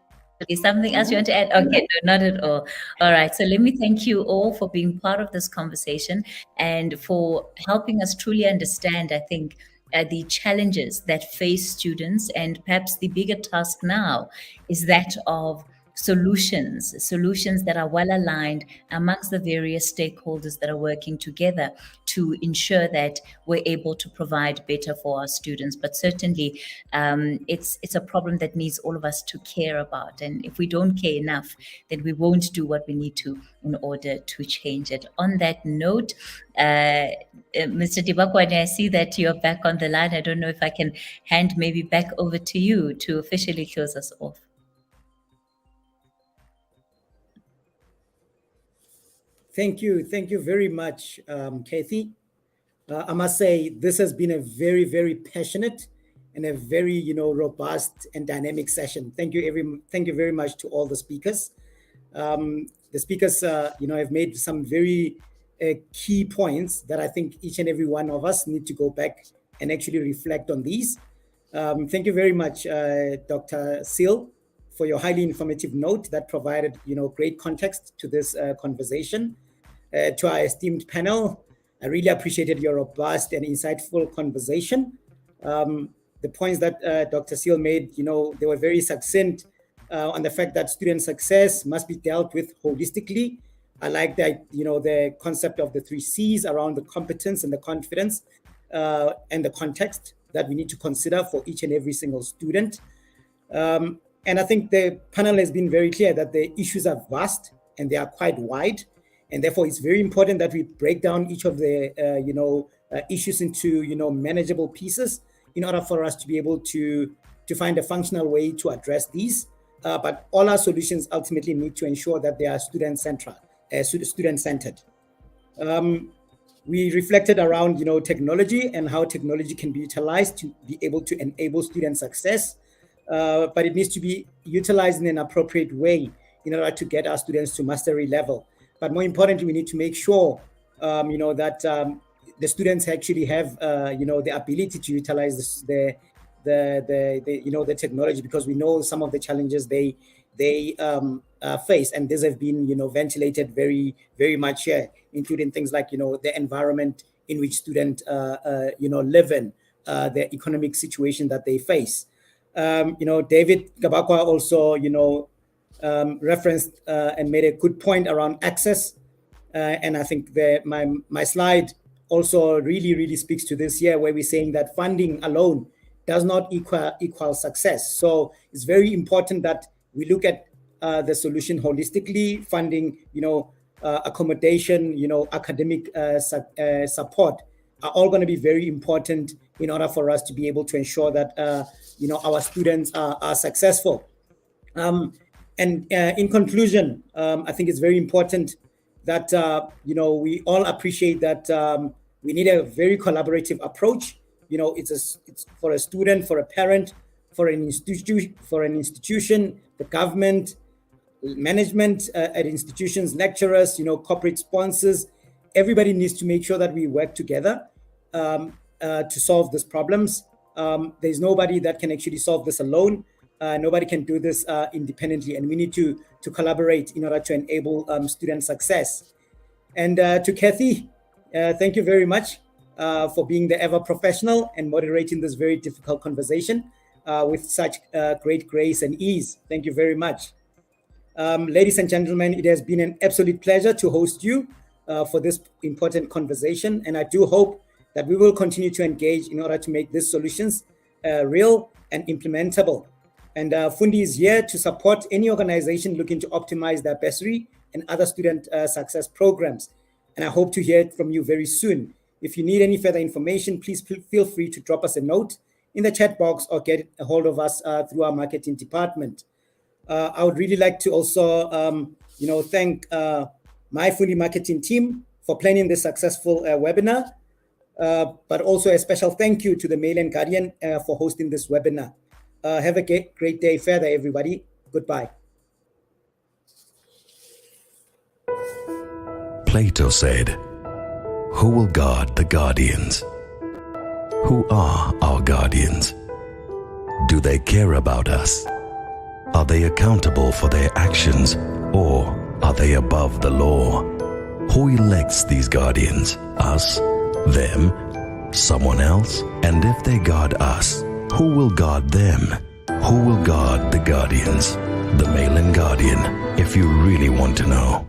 Is something else you want to add? Okay, no, not at all. All right, so let me thank you all for being part of this conversation and for helping us truly understand, I think, the challenges that face students. And perhaps the bigger task now is that of solutions that are well aligned amongst the various stakeholders that are working together to ensure that we're able to provide better for our students. But certainly it's a problem that needs all of us to care about. And if we don't care enough, then we won't do what we need to in order to change it. On that note, Mr. Dibakwani, I see that you're back on the line. I don't know if I can hand maybe back over to you to officially close us off. Thank you very much, Kathy. I must say this has been a very, very passionate and a very, robust and dynamic session. Thank you very much to all the speakers. The speakers, have made some very key points that I think each and every one of us need to go back and actually reflect on these. Thank you very much, Dr. Seale, for your highly informative note that provided, great context to this conversation. To our esteemed panel, I really appreciated your robust and insightful conversation. The points that Dr. Seale made, they were very succinct on the fact that student success must be dealt with holistically. I like that, the concept of the 3 C's around the competence and the confidence and the context that we need to consider for each and every single student. And I think the panel has been very clear that the issues are vast and they are quite wide. And therefore, it's very important that we break down each of the, issues into, manageable pieces in order for us to be able to find a functional way to address these. But all our solutions ultimately need to ensure that they are student-centered. We reflected around, technology and how technology can be utilized to be able to enable student success, but it needs to be utilized in an appropriate way in order to get our students to mastery level. But more importantly, we need to make sure, that the students actually have, the ability to utilize the technology, because we know some of the challenges they face, and these have been, ventilated very, very much here, including things like, the environment in which students, live in, the economic situation that they face. David Gabakwa also, referenced and made a good point around access. And I think my slide also really, really speaks to this here, where we're saying that funding alone does not equal success. So it's very important that we look at the solution holistically. Funding, accommodation, academic support are all going to be very important in order for us to be able to ensure that our students are successful. And in conclusion, I think it's very important that we all appreciate that we need a very collaborative approach. It's for a student, for a parent, for an institution, the government, management at institutions, lecturers, corporate sponsors. Everybody needs to make sure that we work together to solve these problems. There's nobody that can actually solve this alone. Nobody can do this independently, and we need to collaborate in order to enable student success. And to Kathy, thank you very much for being the ever professional and moderating this very difficult conversation with such great grace and ease. Thank you very much. Ladies and gentlemen, it has been an absolute pleasure to host you for this important conversation, and I do hope that we will continue to engage in order to make these solutions real and implementable. And Fundi is here to support any organization looking to optimize their bursary and other student success programs. And I hope to hear from you very soon. If you need any further information, please feel free to drop us a note in the chat box or get a hold of us through our marketing department. I would really like to also, thank my Fundi marketing team for planning this successful webinar, but also a special thank you to the Mail and Guardian for hosting this webinar. Have a great day further, everybody. Goodbye. Plato said, "Who will guard the guardians? Who are our guardians? Do they care about us? Are they accountable for their actions, or are they above the law? Who elects these guardians? Us? Them? Someone else? And if they guard us, who will guard them? Who will guard the guardians?" The Mail and Guardian, if you really want to know.